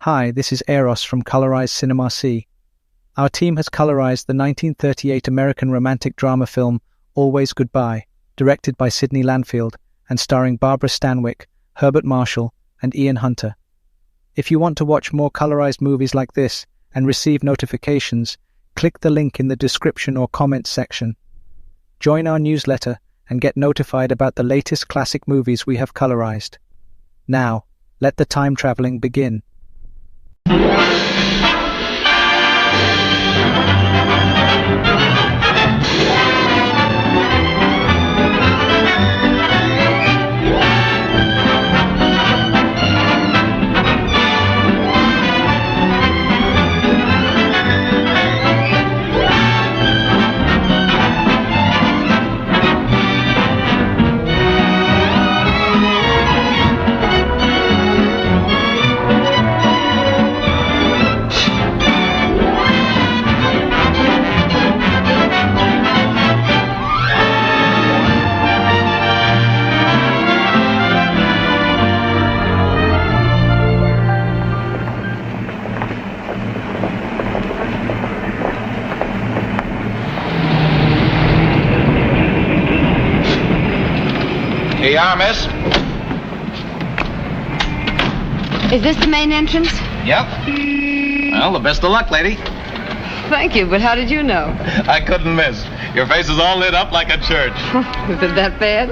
Hi, this is Eros from Colorized Cinema C. Our team has colorized the 1938 American romantic drama film Always Goodbye, directed by Sidney Lanfield and starring Barbara Stanwyck, Herbert Marshall, and Ian Hunter. If you want to watch more colorized movies like this and receive notifications, click the link in the description or comments section. Join our newsletter and get notified about the latest classic movies we have colorized. Now, let the time traveling begin. Here you are, miss. Is this the main entrance? Yep. Well, the best of luck, lady. Thank you, but how did you know? I couldn't miss. Your face is all lit up like a church. Is it that bad?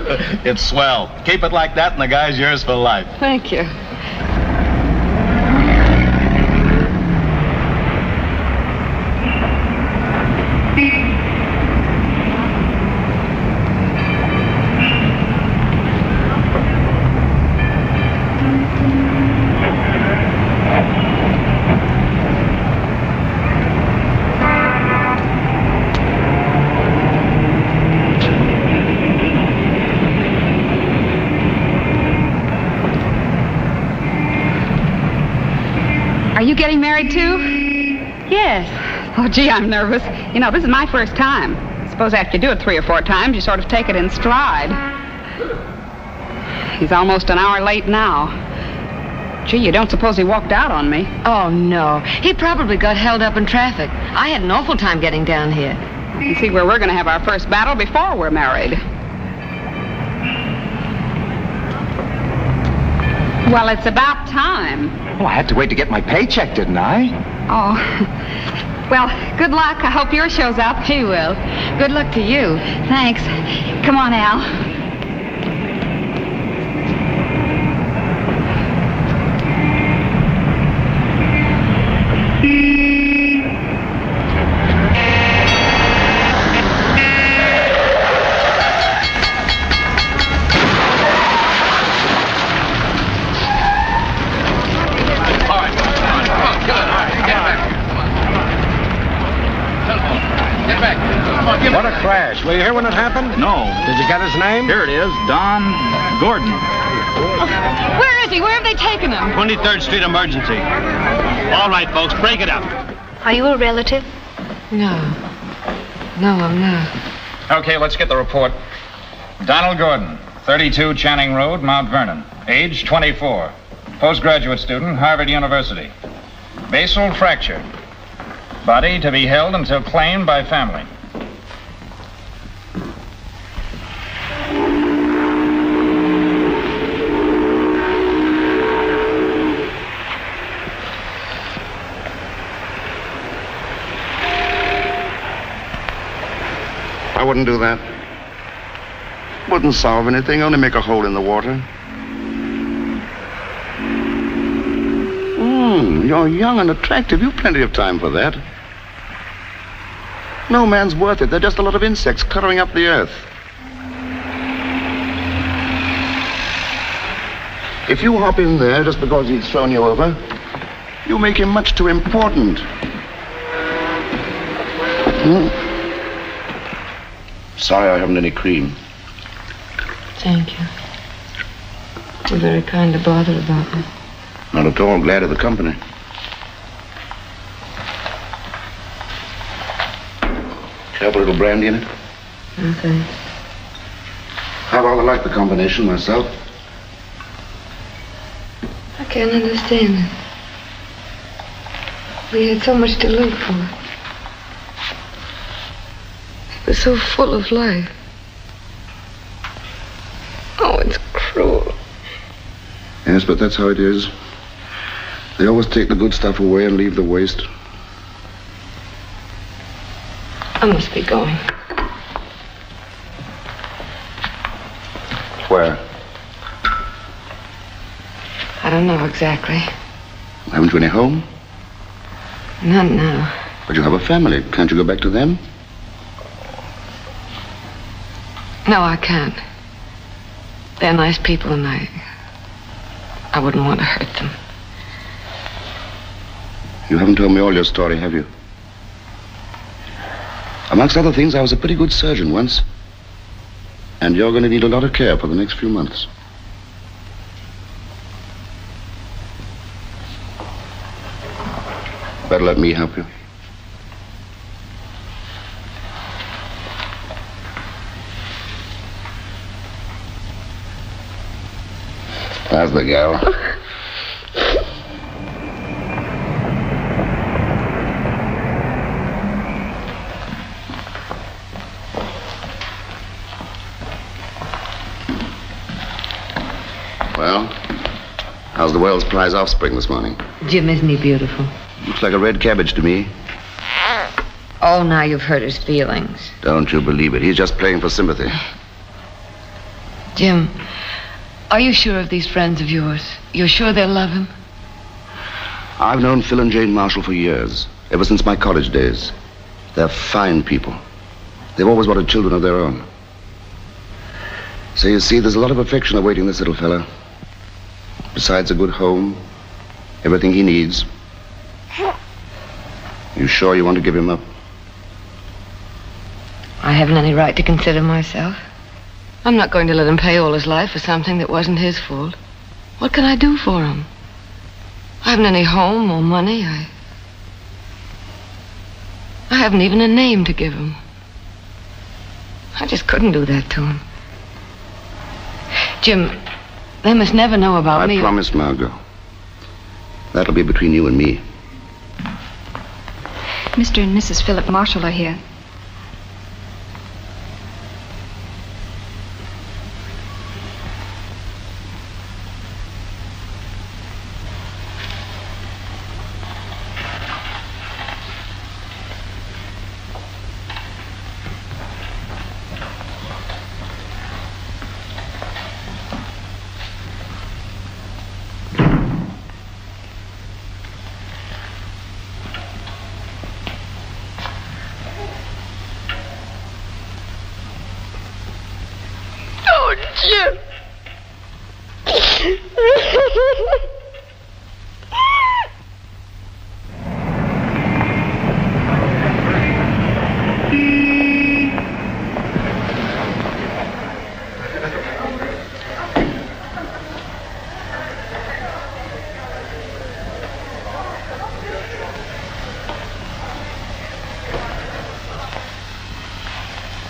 It's swell. Keep it like that and the guy's yours for life. Thank you. Are you getting married too? Yes. Oh, gee, I'm nervous. You know, this is my first time. Suppose after you do it 3 or 4 times, you sort of take it in stride. He's almost an hour late now. Gee, you don't suppose he walked out on me? Oh, no. He probably got held up in traffic. I had an awful time getting down here. You see where we're going to have our first battle before we're married. Well, it's about time. Well, I had to wait to get my paycheck, didn't I? Oh. Well, good luck. I hope yours shows up. He will. Good luck to you. Thanks. Come on, Al. What a crash. Were you here when it happened? No. Did you get his name? Here it is, Don Gordon. Where is he? Where have they taken him? 23rd Street emergency. All right, folks, break it up. Are you a relative? No. No, I'm not. Okay, let's get the report. Donald Gordon, 32 Channing Road, Mount Vernon. Age 24. Postgraduate student, Harvard University. Basal fracture. Body to be held until claimed by family. I wouldn't do that. Wouldn't solve anything, only make a hole in the water. You're young and attractive. You've plenty of time for that. No man's worth it. They're just a lot of insects coloring up the earth. If you hop in there just because he's thrown you over, you make him much too important. Sorry I haven't any cream. Thank you. You're very kind to bother about me. Not at all. Glad of the company. Have a little brandy in it? No, thanks. I rather like the combination myself. I can't understand it. We had so much to live for. It was so full of life. Oh, it's cruel. Yes, but that's how it is. They always take the good stuff away and leave the waste. I must be going. Where? I don't know exactly. Haven't you any home? Not now. But you have a family. Can't you go back to them? No, I can't. They're nice people, and I wouldn't want to hurt them. You haven't told me all your story, have you? Amongst other things, I was a pretty good surgeon once. And you're going to need a lot of care for the next few months. Better let me help you. There's the girl. Well, how's the Wells Prize offspring this morning? Jim, isn't he beautiful? Looks like a red cabbage to me. Oh, now you've hurt his feelings. Don't you believe it. He's just playing for sympathy. Jim, are you sure of these friends of yours? You're sure they'll love him? I've known Phil and Jane Marshall for years, ever since my college days. They're fine people. They've always wanted children of their own. So you see, there's a lot of affection awaiting this little fella. Besides a good home, everything he needs. You sure you want to give him up? I haven't any right to consider myself. I'm not going to let him pay all his life for something that wasn't his fault. What can I do for him? I haven't any home or money. I haven't even a name to give him. I just couldn't do that to him. Jim, they must never know about me. I promise, Margot. That'll be between you and me. Mr. and Mrs. Philip Marshall are here. Jim.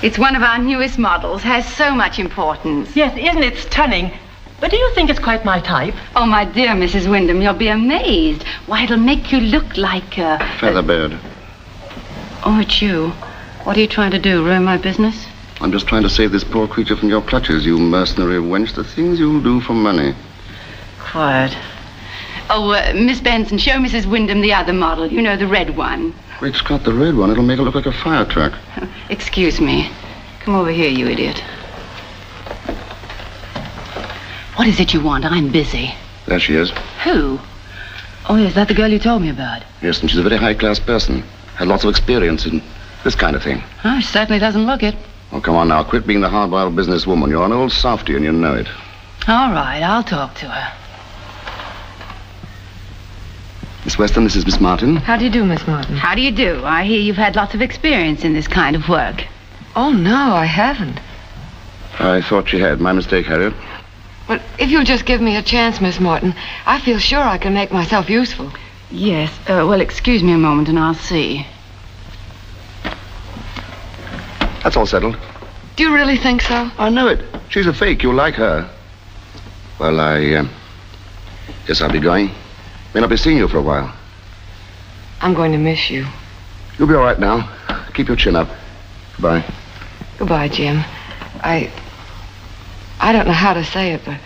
It's one of our newest models. Has so much importance. Yes, isn't it stunning? But do you think it's quite my type? Oh, my dear Mrs. Wyndham, you'll be amazed. Why, it'll make you look like a... Featherbed. Oh, it's you. What are you trying to do, ruin my business? I'm just trying to save this poor creature from your clutches, you mercenary wench. The things you'll do for money. Quiet. Oh, Miss Benson, show Mrs. Wyndham the other model. You know, the red one. Great Scott, the red one. It'll make it look like a fire truck. Excuse me. Come over here, you idiot. What is it you want? I'm busy. There she is. Who? Oh, is that the girl you told me about? Yes, and she's a very high-class person. Had lots of experience in this kind of thing. Oh, she certainly doesn't look it. Oh, come on now. Quit being the hard-boiled businesswoman. You're an old softy and you know it. All right, I'll talk to her. Miss Weston, this is Miss Martin. How do you do, Miss Martin? How do you do? I hear you've had lots of experience in this kind of work. Oh, no, I haven't. I thought she had. My mistake, Harriet. But if you'll just give me a chance, Miss Martin, I feel sure I can make myself useful. Yes. Well, excuse me a moment and I'll see. That's all settled. Do you really think so? I know it. She's a fake. You'll like her. Well, I guess I'll be going. May not be seeing you for a while. I'm going to miss you. You'll be all right now. Keep your chin up. Goodbye. Goodbye, Jim. I don't know how to say it, but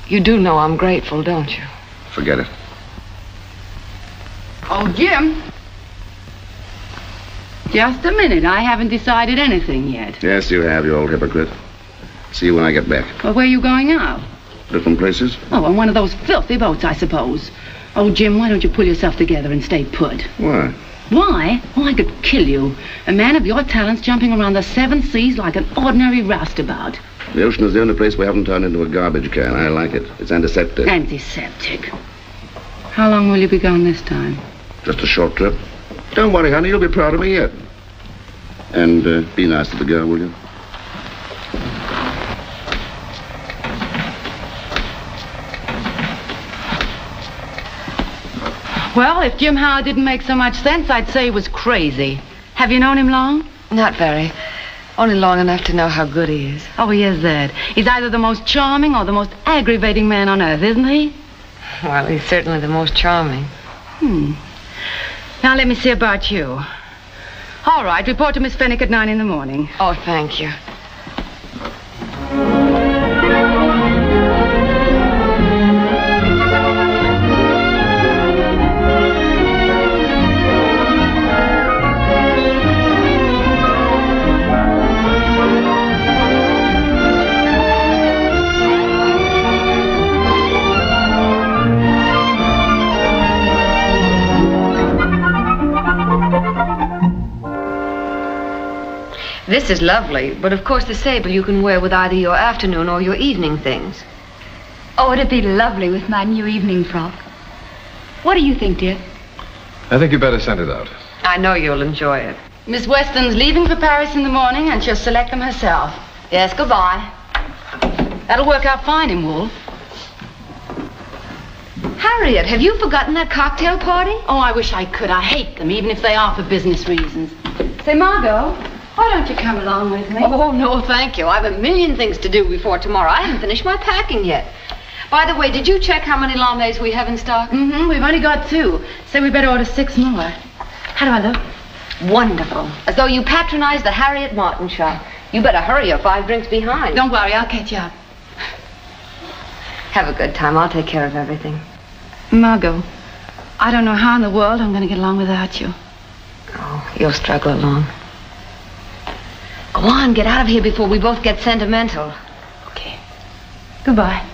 you do know I'm grateful, don't you? Forget it. Oh, Jim. Just a minute. I haven't decided anything yet. Yes, you have, you old hypocrite. See you when I get back. Well, where are you going now? Different places? Oh, on one of those filthy boats, I suppose. Oh, Jim, why don't you pull yourself together and stay put? Why? Why? Oh, I could kill you. A man of your talents jumping around the 7 seas like an ordinary roustabout. The ocean is the only place we haven't turned into a garbage can. I like it. It's antiseptic. Antiseptic. How long will you be gone this time? Just a short trip. Don't worry, honey. You'll be proud of me yet. And be nice to the girl, will you? Well, if Jim Howard didn't make so much sense, I'd say he was crazy. Have you known him long? Not very. Only long enough to know how good he is. Oh, he is that. He's either the most charming or the most aggravating man on earth, isn't he? Well, he's certainly the most charming. Now, let me see about you. All right, report to Miss Fennick at 9 in the morning. Oh, thank you. This is lovely, but of course the sable you can wear with either your afternoon or your evening things. Oh, it'd be lovely with my new evening frock. What do you think, dear? I think you better send it out. I know you'll enjoy it. Miss Weston's leaving for Paris in the morning, and she'll select them herself. Yes, goodbye. That'll work out fine in wool. Harriet, have you forgotten that cocktail party? Oh, I wish I could. I hate them, even if they are for business reasons. Say, Margot, why don't you come along with me? Oh, no, thank you. I have a million things to do before tomorrow. I haven't finished my packing yet. By the way, did you check how many lames we have in stock? We've only got 2. So we better order 6 more. How do I look? Wonderful. As though you patronized the Harriet Martin shop. You better hurry, you're 5 drinks behind. Don't worry, I'll catch you up. Have a good time. I'll take care of everything. Margot, I don't know how in the world I'm going to get along without you. Oh, you'll struggle along. Go on, get out of here before we both get sentimental. Okay. Goodbye.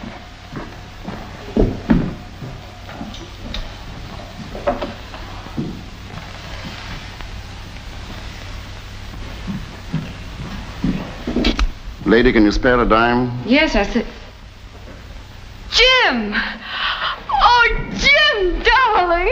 Lady, can you spare a dime? Yes, I said... Jim! Oh, Jim, darling!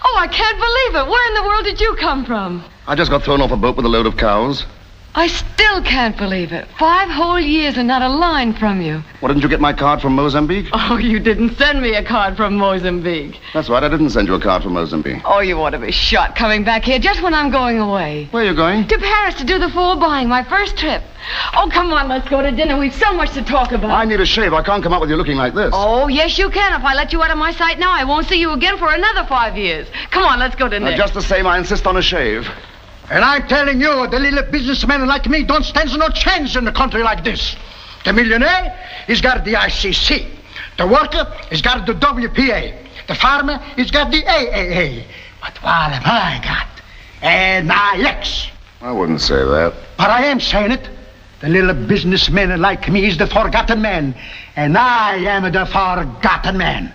Oh, I can't believe it. Where in the world did you come from? I just got thrown off a boat with a load of cows. I still can't believe it. 5 whole years and not a line from you. Well, didn't you get my card from Mozambique? Oh, you didn't send me a card from Mozambique. That's right, I didn't send you a card from Mozambique. Oh, you ought to be shot coming back here just when I'm going away. Where are you going? To Paris to do the fall buying, my first trip. Oh, come on, let's go to dinner. We've so much to talk about. I need a shave. I can't come up with you looking like this. Oh, yes, you can. If I let you out of my sight now, I won't see you again for another 5 years. Come on, let's go to Nick. Just the same, I insist on a shave. And I'm telling you, the little businessman like me don't stand no chance in a country like this. The millionaire, he's got the ICC. The worker, he's got the WPA. The farmer, he's got the AAA. But what have I got? NIX. I wouldn't say that. But I am saying it. The little businessman like me is the forgotten man. And I am the forgotten man.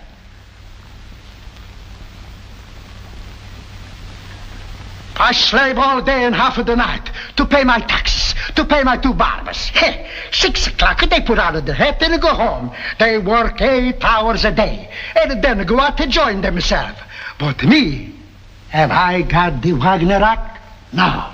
I slave all day and half of the night to pay my taxes, to pay my 2 barbers. Hey, 6 o'clock, they put out of the hat and go home. They work 8 hours a day and then go out to join themselves. But me, have I got the Wagner Act? No.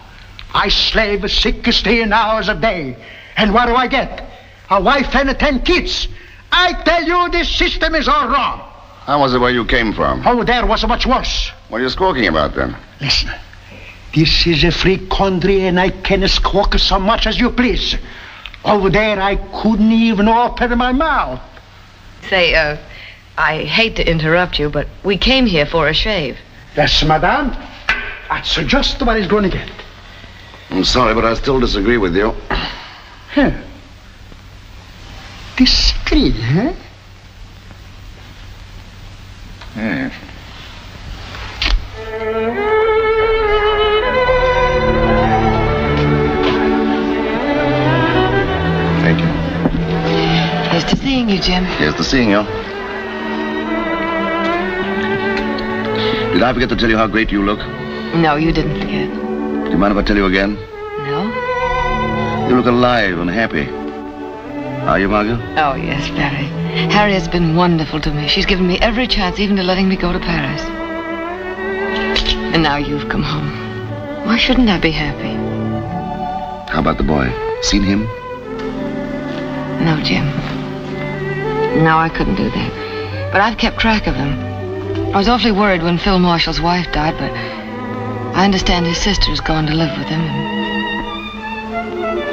I slave 16 hours a day. And what do I get? A wife and 10 kids. I tell you, this system is all wrong. How was it where you came from? Oh, there was much worse. What are you squawking about then? Listen. This is a free country and I can squawk so much as you please. Over there I couldn't even open my mouth. Say, I hate to interrupt you, but we came here for a shave. Yes, madame. That's just what he's going to get. I'm sorry, but I still disagree with you. Huh. Disagree, huh? Thank you. Here's to seeing you, Jim. Here's to seeing you. Did I forget to tell you how great you look? No, you didn't forget. Do you mind if I tell you again? No? You look alive and happy. Are you, Margot? Oh, yes, very. Harriet's been wonderful to me. She's given me every chance, even to letting me go to Paris. And now you've come home. Why shouldn't I be happy? How about the boy? Seen him? No, Jim. No, I couldn't do that. But I've kept track of them. I was awfully worried when Phil Marshall's wife died, but I understand his sister's gone to live with him, and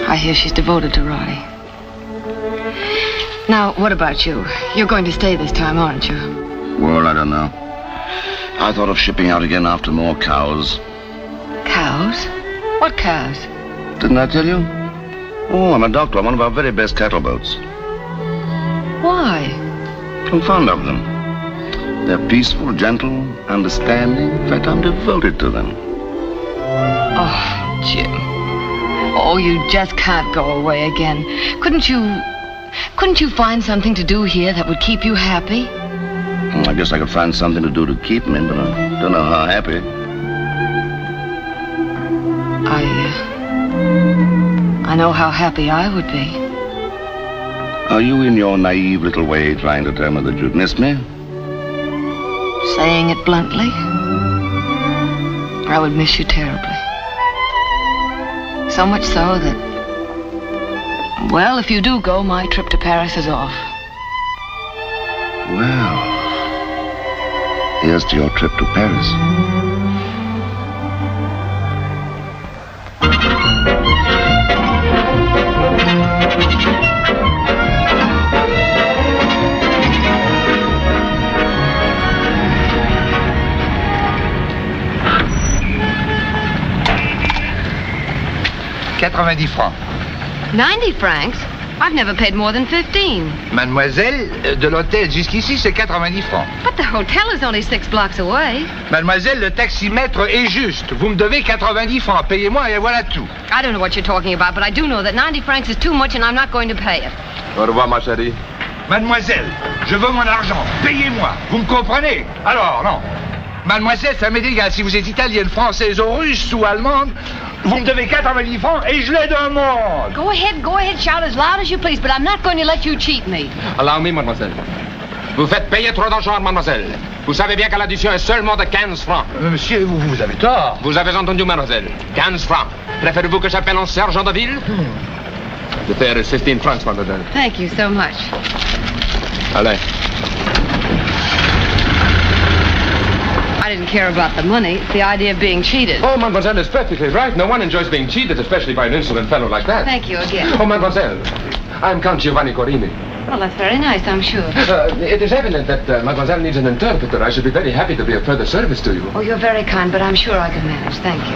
I hear she's devoted to Roddy. Now, what about you? You're going to stay this time, aren't you? Well, I don't know. I thought of shipping out again after more cows. Cows? What cows? Didn't I tell you? Oh, I'm a doctor on one of our very best cattle boats. Why? I'm fond of them. They're peaceful, gentle, understanding. In fact, I'm devoted to them. Oh, Jim. Oh, you just can't go away again. Couldn't you find something to do here that would keep you happy? I guess I could find something to do to keep me, but I don't know how happy. I know how happy I would be. Are you in your naive little way trying to tell me that you'd miss me? Saying it bluntly, I would miss you terribly. So much so that, well, if you do go, my trip to Paris is off. Well, here's to your trip to Paris. $90 francs. 90 francs? I've never paid more than 15. Mademoiselle, de l'hôtel jusqu'ici, c'est 90 francs. But the hotel is only 6 blocks away. Mademoiselle, le taximètre est juste. Vous me devez 90 francs. Payez-moi et voilà tout. I don't know what you're talking about, but I do know that 90 francs is too much and I'm not going to pay it. Au revoir, ma chérie. Mademoiselle, je veux mon argent. Payez-moi. Vous me comprenez? Alors, non. Mademoiselle, ça m'est égal si vous êtes italienne, française ou russe ou allemande. Vous me devez 90 francs et je les demande. Go ahead, shout as loud as you please, but I'm not going to let you cheat me. Allow me, mademoiselle. Vous faites payer trop d'argent, mademoiselle. Vous savez bien que l'addition est seulement de 15 francs. Monsieur, vous avez tort. Vous avez entendu, mademoiselle. 15 francs. Préférez-vous que j'appelle un sergent de ville? The fare is 15 francs, mademoiselle. Thank you so much. Allez. I didn't care about the money. It's the idea of being cheated. Oh, mademoiselle is perfectly right. No one enjoys being cheated, especially by an insolent fellow like that. Thank you again. Oh, mademoiselle, I'm Count Giovanni Corini. Well, that's very nice, I'm sure. It is evident that mademoiselle needs an interpreter. I should be very happy to be of further service to you. Oh, you're very kind, but I'm sure I can manage. Thank you.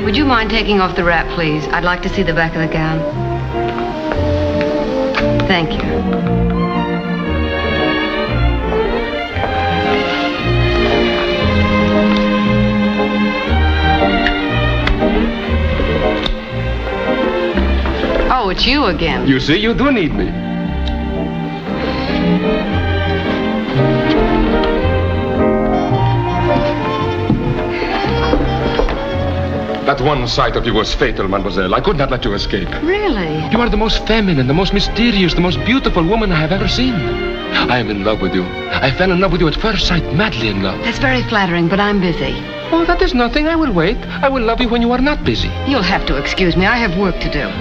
Would you mind taking off the wrap, please? I'd like to see the back of the gown. Thank you. Oh, it's you again. You see, you do need me. That one sight of you was fatal, mademoiselle. I could not let you escape. Really? You are the most feminine, the most mysterious, the most beautiful woman I have ever seen. I am in love with you. I fell in love with you at first sight, madly in love. That's very flattering, but I'm busy. Oh, that is nothing. I will wait. I will love you when you are not busy. You'll have to excuse me. I have work to do.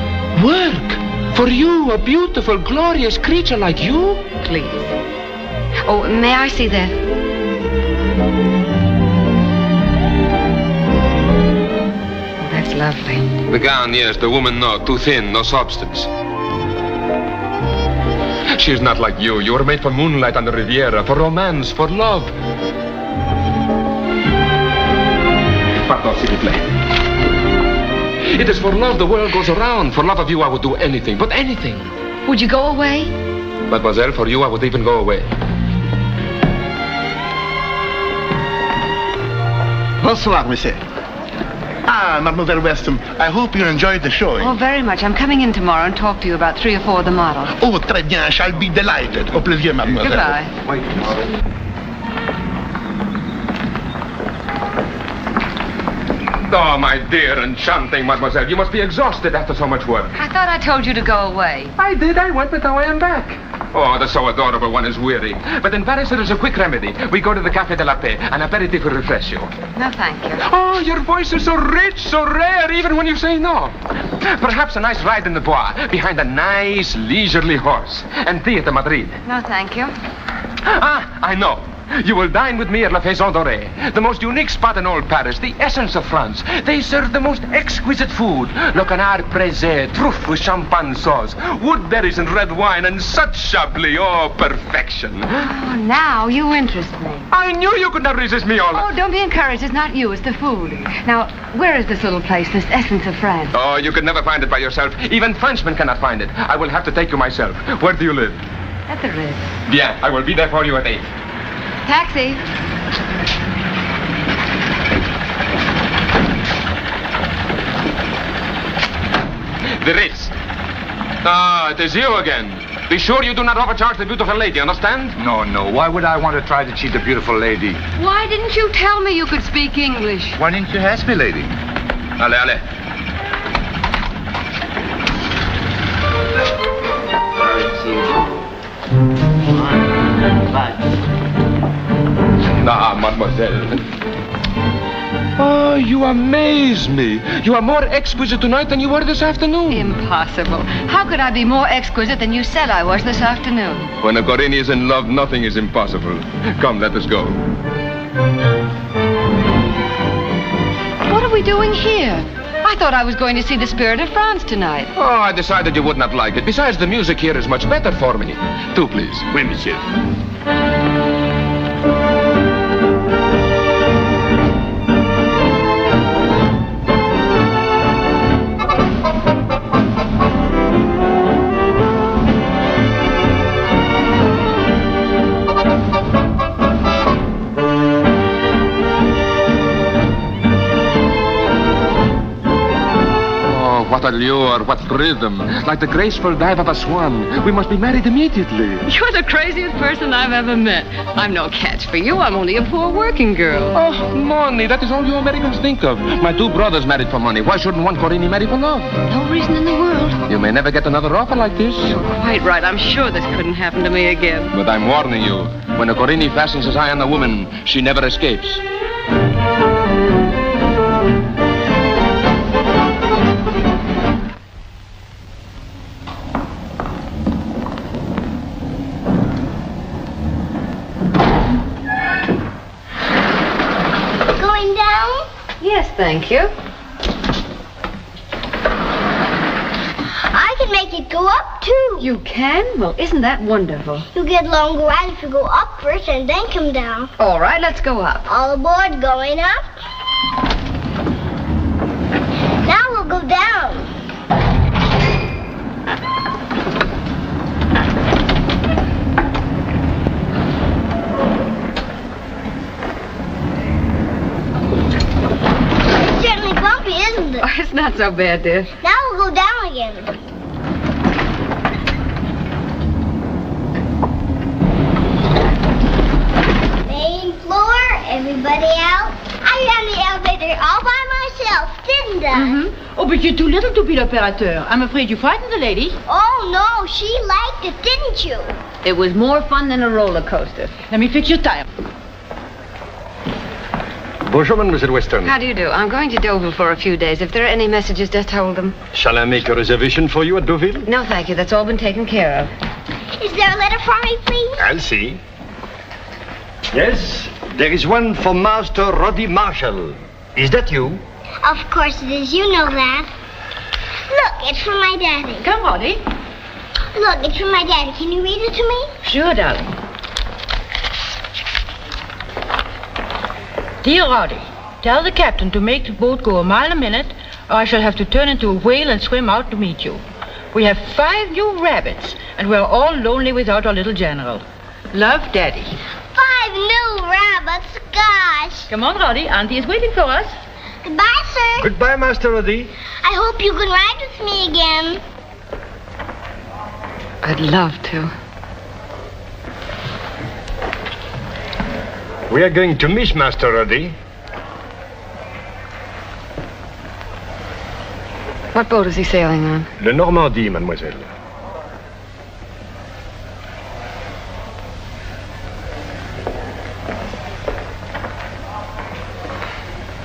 Work? For you, a beautiful, glorious creature like you? Please. Oh, may I see that? Oh, that's lovely. The gown, yes. The woman, no. Too thin, no substance. She is not like you. You were made for moonlight on the Riviera, for romance, for love. Pardon, s'il vous plaît. It is for love the world goes around. For love of you, I would do anything, but anything. Would you go away? Mademoiselle, for you, I would even go away. Bonsoir, monsieur. Ah, Mademoiselle Weston, I hope you enjoyed the showing. Oh, very much. I'm coming in tomorrow and talk to you about 3 or 4 of the models. Oh, très bien. I shall be delighted. Au plaisir, mademoiselle. Goodbye. Wait. Oh, my dear, enchanting mademoiselle. You must be exhausted after so much work. I thought I told you to go away. I did. I went, but now I am back. Oh, the so adorable one is weary. But in Paris, there is a quick remedy. We go to the Café de la Paix. An aperitif will refresh you. No, thank you. Oh, your voice is so rich, so rare, even when you say no. Perhaps a nice ride in the Bois, behind a nice, leisurely horse. And tea at the Madrid. No, thank you. Ah, I know. You will dine with me at La Maison Dorée, the most unique spot in all Paris, the essence of France. They serve the most exquisite food. Le canard braisé, truffe with champagne sauce, woodberries and red wine, and such chablis. Oh, perfection. Oh, now you interest me. I knew you could not resist me, Ola. Oh, don't be encouraged. It's not you, it's the food. Now, where is this little place, this essence of France? Oh, you could never find it by yourself. Even Frenchmen cannot find it. I will have to take you myself. Where do you live? At the Ritz. Bien, I will be there for you at 8. Taxi. The Ritz. Ah, it is you again. Be sure you do not overcharge the beautiful lady, understand? No, no. Why would I want to try to cheat a beautiful lady? Why didn't you tell me you could speak English? Why didn't you ask me, lady? Allez, allez. Ah, mademoiselle. Oh, you amaze me. You are more exquisite tonight than you were this afternoon. Impossible. How could I be more exquisite than you said I was this afternoon? When a Gorini is in love, nothing is impossible. Come, let us go. What are we doing here? I thought I was going to see the Spirit of France tonight. Oh, I decided you would not like it. Besides, the music here is much better for me. Two, please. Oui, monsieur. What allure, what rhythm. Like the graceful dive of a swan. We must be married immediately. You're the craziest person I've ever met. I'm no catch for you. I'm only a poor working girl. Oh, money. That is all you Americans think of. My 2 brothers married for money. Why shouldn't one Gorini marry for love? No reason in the world. You may never get another offer like this. You're quite right. I'm sure this couldn't happen to me again. But I'm warning you. When a Gorini fastens his eye on a woman, she never escapes. Yes, thank you. I can make it go up, too. You can? Well, isn't that wonderful? You get longer ride if you go up first and then come down. All right, let's go up. All aboard, going up. Now we'll go down. Bumpy, isn't it? Oh, it's not so bad, dear. Now we'll go down again. Main floor, everybody out. I am the elevator all by myself, didn't I? Mm-hmm. Oh, but you're too little to be l'opérateur. I'm afraid you frightened the lady. Oh, no, she liked it, didn't you? It was more fun than a roller coaster. Let me fix your tire. Bonjour, Mademoiselle Weston. How do you do? I'm going to Deauville for a few days. If there are any messages, just hold them. Shall I make a reservation for you at Deauville? No, thank you. That's all been taken care of. Is there a letter for me, please? I'll see. Yes, there is one for Master Roddy Marshall. Is that you? Of course it is. You know that. Look, it's from my daddy. Come, Roddy. Look, it's from my daddy. Can you read it to me? Sure, darling. Dear Roddy, tell the captain to make the boat go a mile a minute, or I shall have to turn into a whale and swim out to meet you. We have 5 new rabbits, and we're all lonely without our little general. Love, Daddy. 5 new rabbits? Gosh. Come on, Roddy. Auntie is waiting for us. Goodbye, sir. Goodbye, Master Roddy. I hope you can ride with me again. I'd love to. We are going to miss Master Roddy. What boat is he sailing on? Le Normandie, mademoiselle.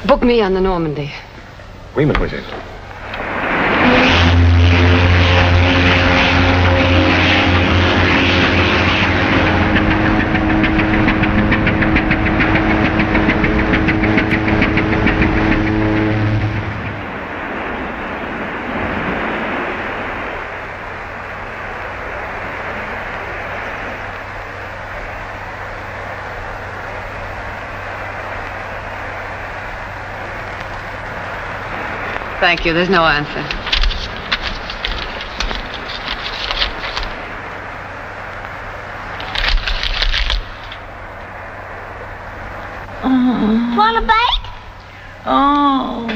Book me on the Normandy. Oui, mademoiselle. Thank you. There's no answer. Want a bite? Oh.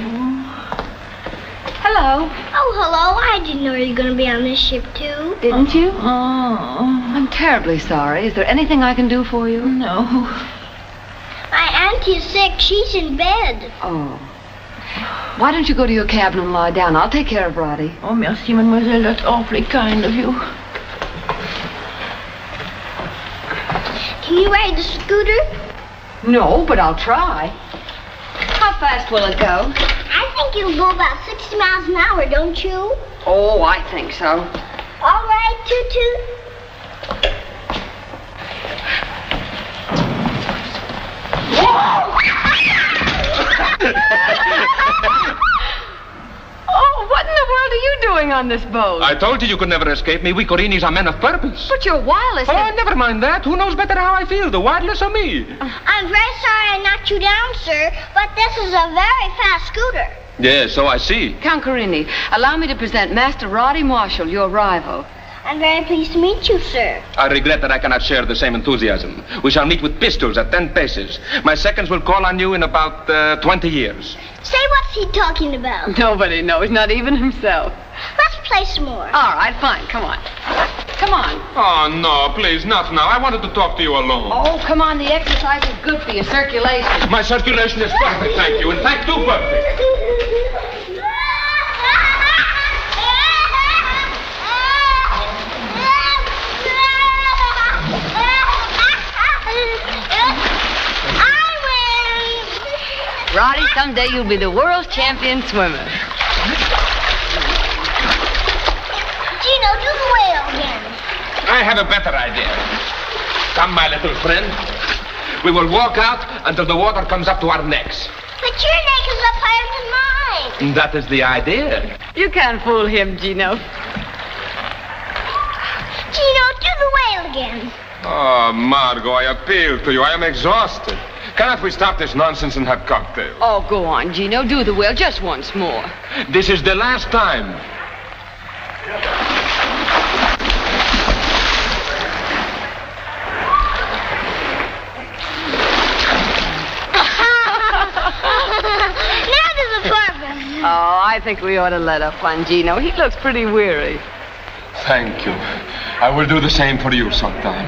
Hello. Oh, hello. I didn't know you were going to be on this ship, too. Didn't you? Oh. I'm terribly sorry. Is there anything I can do for you? No. My auntie is sick. She's in bed. Oh. Why don't you go to your cabin and lie down? I'll take care of Roddy. Oh, merci, mademoiselle. That's awfully kind of you. Can you ride the scooter? No, but I'll try. How fast will it go? I think it'll go about 60 miles an hour, don't you? Oh, I think so. All right, toot-toot. Oh, what in the world are you doing on this boat? I told you could never escape me. We Corinis are men of purpose. But you're wireless. Oh, never mind that. Who knows better how I feel, the wireless or me? I'm very sorry I knocked you down, sir, but this is a very fast scooter. Yes, so I see. Count Carini, allow me to present Master Roddy Marshall, your rival. I'm very pleased to meet you, sir. I regret that I cannot share the same enthusiasm. We shall meet with pistols at 10 paces. My seconds will call on you in about 20 years. Say, what's he talking about? Nobody knows, not even himself. Let's play some more. All right, fine, come on. Come on. Oh, no, please, not now. I wanted to talk to you alone. Oh, come on, the exercise is good for your circulation. My circulation is perfect, thank you. In fact, too perfect. Roddy, someday you'll be the world's champion swimmer. Gino, do the whale again. I have a better idea. Come, my little friend. We will walk out until the water comes up to our necks. But your neck is up higher than mine. That is the idea. You can't fool him, Gino. Gino, do the whale again. Oh, Margot, I appeal to you. I am exhausted. Cannot we stop this nonsense and have cocktails? Oh, go on, Gino. Do the whale just once more. This is the last time. Now to the purpose. Oh, I think we ought to let up on Gino. He looks pretty weary. Thank you. I will do the same for you sometime.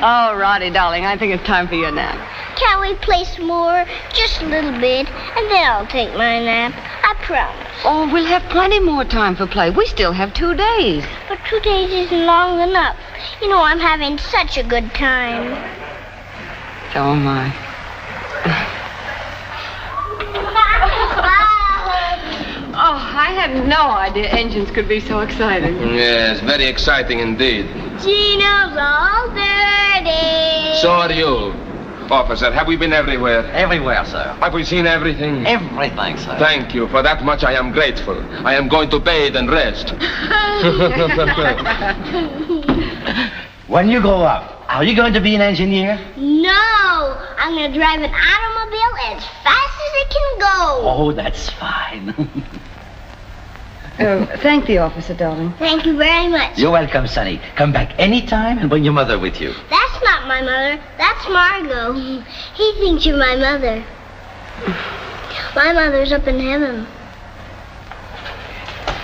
Oh, Roddy, darling, I think it's time for your nap. can't we play some more? Just a little bit, and then I'll take my nap. I promise. Oh, we'll have plenty more time for play. We still have 2 days. But 2 days isn't long enough. You know, I'm having such a good time. So am I. Oh, I had no idea engines could be so exciting. Yes, very exciting indeed. Gino's all dirty. So are you. Officer, have we been everywhere? Everywhere, sir. Have we seen everything? Everything, sir. Thank you. For that much I am grateful. I am going to bathe and rest. When you grow up, are you going to be an engineer? No, I'm going to drive an automobile as fast as it can go. Oh, that's fine. Thank the officer, darling. Thank you very much. You're welcome, Sonny. Come back any time and bring your mother with you. That's not my mother. That's Margot. He thinks you're my mother. My mother's up in heaven.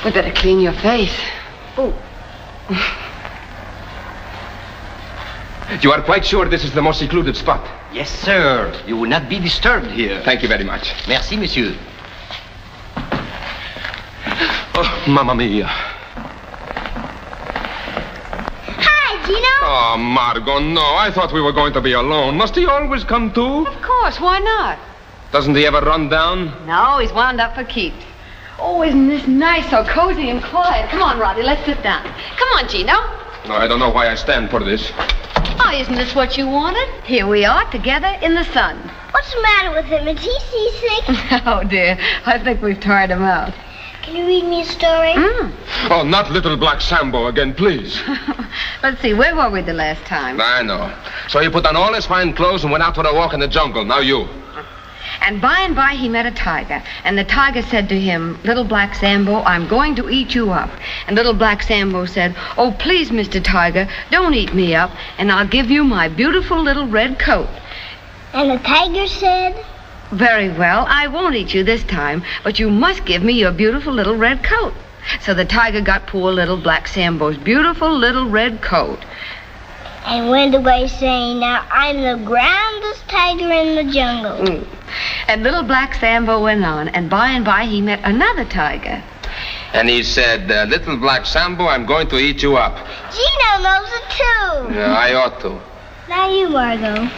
We better clean your face. Oh. You are quite sure this is the most secluded spot? Yes, sir. You will not be disturbed here. Thank you very much. Merci, monsieur. Oh, Mamma mia. Hi, Gino. Oh, Margot, no. I thought we were going to be alone. Must he always come too? Of course, why not? Doesn't he ever run down? No, he's wound up for keeps. Oh, isn't this nice, so cozy and quiet? Come on, Roddy, let's sit down. Come on, Gino. No, I don't know why I stand for this. Oh, isn't this what you wanted? Here we are, together in the sun. What's the matter with him? Is he seasick? Oh, dear. I think we've tired him out. Can you read me a story? Oh, not Little Black Sambo again, please. Let's see, where were we the last time? I know. So he put on all his fine clothes and went out for a walk in the jungle. Now you. And by he met a tiger. And the tiger said to him, Little Black Sambo, I'm going to eat you up. And Little Black Sambo said, oh, please, Mr. Tiger, don't eat me up, and I'll give you my beautiful little red coat. And the tiger said, very well, I won't eat you this time, but you must give me your beautiful little red coat. So the tiger got poor Little Black Sambo's beautiful little red coat. And went away saying, now I'm the grandest tiger in the jungle. And Little Black Sambo went on, and by he met another tiger. And he said, Little Black Sambo, I'm going to eat you up. Gino knows it too. Yeah, I ought to. Now you, Margot.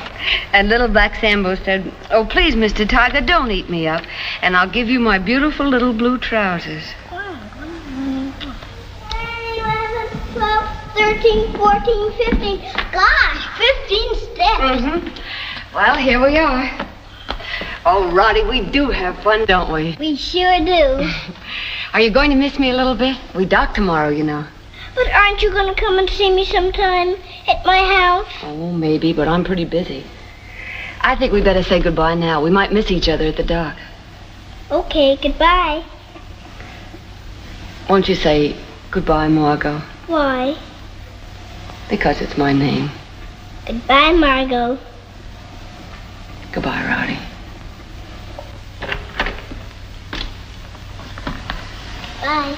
And Little Black Sambo said, oh, please, Mr. Tiger, don't eat me up, and I'll give you my beautiful little blue trousers. 11, 12, 13, 14, 15. Gosh, 15 steps. Well, here we are. Oh, Roddy, we do have fun, don't we? We sure do. Are you going to miss me a little bit? We dock tomorrow, you know. But aren't you going to come and see me sometime at my house? Oh, maybe, but I'm pretty busy. I think we better say goodbye now. We might miss each other at the dock. Okay, goodbye. Won't you say goodbye, Margot? Why? Because it's my name. Goodbye, Margot. Goodbye, Roddy. Bye.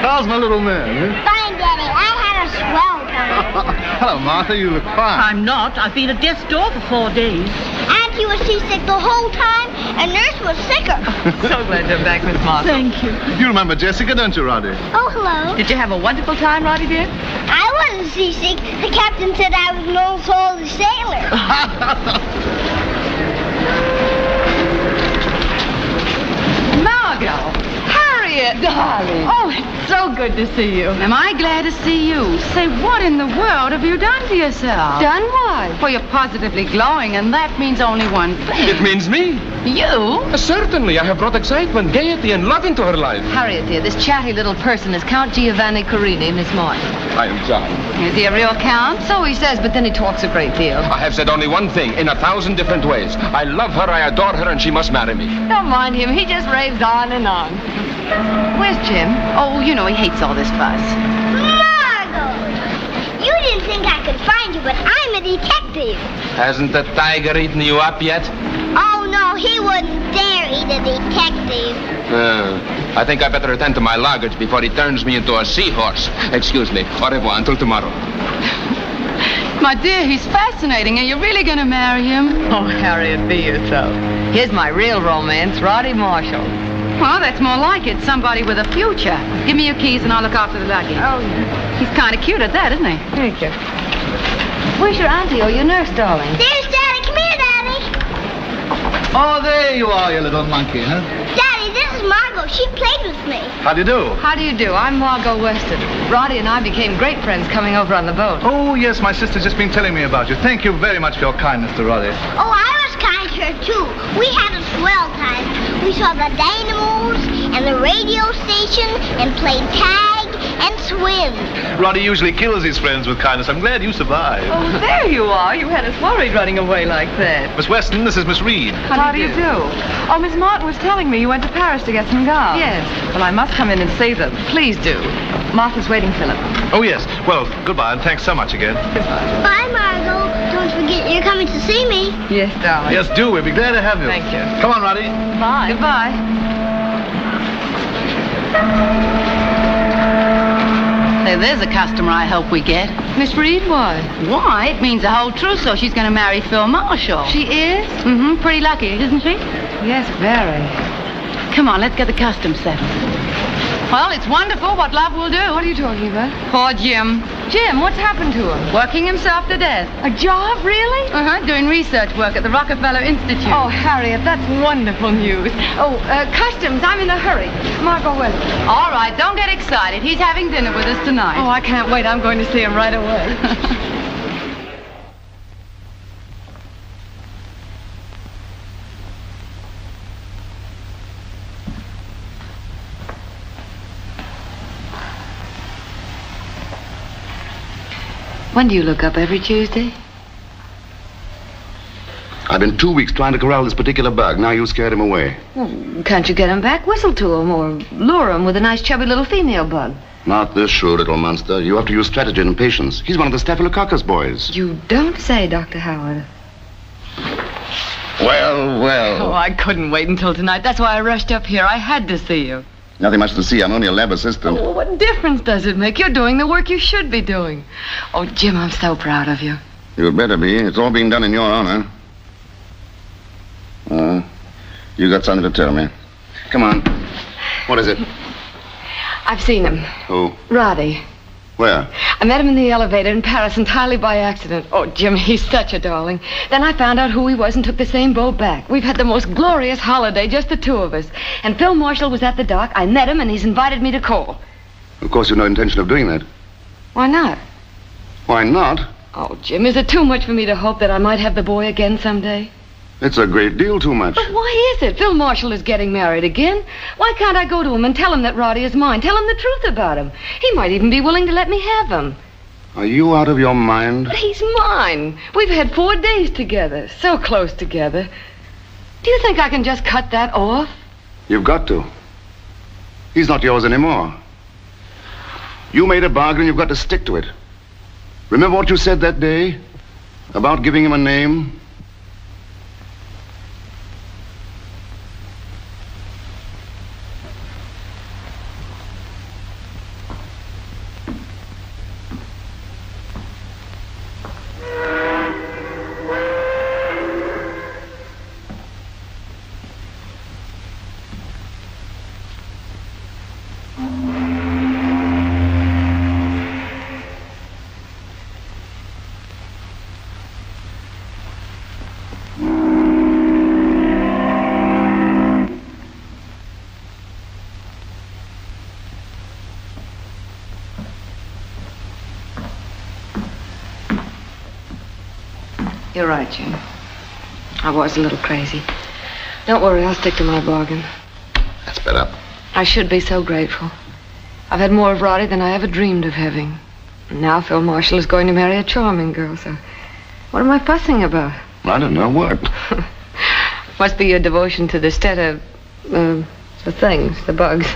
How's my little man? Fine, Daddy. I had a swell time. Hello, Martha. You look fine. I'm not. I've been at death's door for 4 days. Auntie was seasick the whole time, and Nurse was sicker. So glad you're back, Miss Martha. Thank you. You remember Jessica, don't you, Roddy? Oh, hello. Did you have a wonderful time, Roddy, dear? I wasn't seasick. The captain said I was an old salty sailor. Margot! Harriet! Darling! Oh, it's so good to see you. Am I glad to see you? Say, what in the world have you done to yourself? Done what? Well, you're positively glowing, and that means only one thing. It means me. You? Certainly. I have brought excitement, gaiety, and love into her life. Harriet, dear, this chatty little person is Count Giovanni Carini, Miss Martin. I am John. Is he a real count? So he says, but then he talks a great deal. I have said only one thing in 1,000 different ways. I love her, I adore her, and she must marry me. Don't mind him. He just raves on and on. Where's Jim? Oh, you know he hates all this fuss. Margot! You didn't think I could find you, but I'm a detective. Hasn't the tiger eaten you up yet? Oh, no, he wouldn't dare eat a detective. I think I better attend to my luggage before he turns me into a seahorse. Excuse me. Au revoir until tomorrow. My dear, he's fascinating. Are you really going to marry him? Oh, Harriet, be yourself. Here's my real romance, Roddy Marshall. Well, that's more like it. Somebody with a future. Give me your keys and I'll look after the luggage. Oh, yeah. He's kind of cute at that, isn't he? Thank you. Where's your auntie or your nurse, darling? There's Daddy. Come here, Daddy. Oh, there you are, you little monkey, huh? Daddy, this is Margot. She played with me. How do you do? How do you do? I'm Margot Weston. Roddy and I became great friends coming over on the boat. Oh, yes, my sister's just been telling me about you. Thank you very much for your kindness to Roddy. Oh, I was kind to her, too. We had a swell time. We saw the dynamos and the radio station and played tag and swim. Roddy usually kills his friends with kindness. I'm glad you survived. Oh, there you are. You had us worried running away like that. Miss Weston, this is Miss Reed. How do you do? Oh, Miss Martin was telling me you went to Paris to get some gowns. Yes. Well, I must come in and say them. Please do. Martha's waiting, Philip. Oh, yes. Well, goodbye, and thanks so much again. Bye, Margot. Don't forget you're coming to see me. Yes, darling. Yes, do. We'll be glad to have you. Thank you. Come on, Roddy. Bye. Goodbye. Say, there's a customer I hope we get. Miss Reed, why? Why? It means the whole trousseau. She's going to marry Phil Marshall. She is? Mm-hmm. Pretty lucky, isn't she? Yes, very. Come on, let's get the customs settled. Well, it's wonderful what love will do. What are you talking about? Poor Jim. Jim, what's happened to him? Working himself to death. A job, really? Uh-huh, doing research work at the Rockefeller Institute. Oh, Harriet, that's wonderful news. Oh, customs, I'm in a hurry. Margot Weston. All right, don't get excited. He's having dinner with us tonight. Oh, I can't wait. I'm going to see him right away. When do you look up? Every Tuesday? I've been 2 weeks trying to corral this particular bug. Now you scared him away. Well, can't you get him back? Whistle to him or lure him with a nice chubby little female bug. Not this shrewd little monster. You have to use strategy and patience. He's one of the Staphylococcus boys. You don't say, Dr. Howard. Well. Oh, I couldn't wait until tonight. That's why I rushed up here. I had to see you. Nothing much to see. I'm only a lab assistant. Oh, well, what difference does it make? You're doing the work you should be doing. Oh, Jim, I'm so proud of you. You'd better be. It's all being done in your honor. You got something to tell me. Come on. What is it? I've seen him. Who? Roddy. Where? I met him in the elevator in Paris entirely by accident. Oh, Jim, he's such a darling. Then I found out who he was and took the same boat back. We've had the most glorious holiday, just the two of us. And Phil Marshall was at the dock. I met him, and he's invited me to call. Of course, you've no intention of doing that. Why not? Why not? Oh, Jim, is it too much for me to hope that I might have the boy again someday? It's a great deal too much. But why is it? Phil Marshall is getting married again. Why can't I go to him and tell him that Roddy is mine? Tell him the truth about him. He might even be willing to let me have him. Are you out of your mind? But he's mine. We've had 4 days together. So close together. Do you think I can just cut that off? You've got to. He's not yours anymore. You made a bargain, you've got to stick to it. Remember what you said that day? About giving him a name? You're right, Jim. I was a little crazy. Don't worry, I'll stick to my bargain. That's better. I should be so grateful. I've had more of Roddy than I ever dreamed of having. And now Phil Marshall is going to marry a charming girl, so what am I fussing about? I don't know what. Must be your devotion to the the things, the bugs.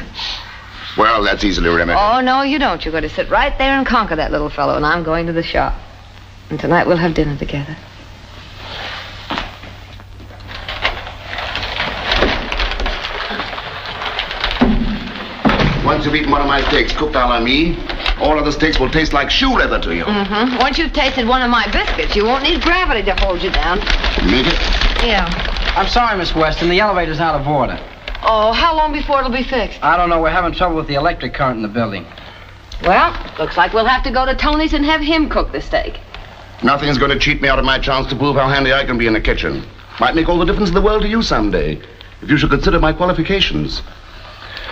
Well, that's easily remedied. Oh, no, you don't. You're going to sit right there and conquer that little fellow, and I'm going to the shop. And tonight we'll have dinner together. Once you've eaten one of my steaks cooked a la me, all other steaks will taste like shoe leather to you. Mm-hmm. Once you've tasted one of my biscuits, you won't need gravity to hold you down. Make it? Yeah. I'm sorry, Miss Weston. The elevator's out of order. Oh, how long before it'll be fixed? I don't know. We're having trouble with the electric current in the building. Well, looks like we'll have to go to Tony's and have him cook the steak. Nothing's going to cheat me out of my chance to prove how handy I can be in the kitchen. Might make all the difference in the world to you someday, if you should consider my qualifications.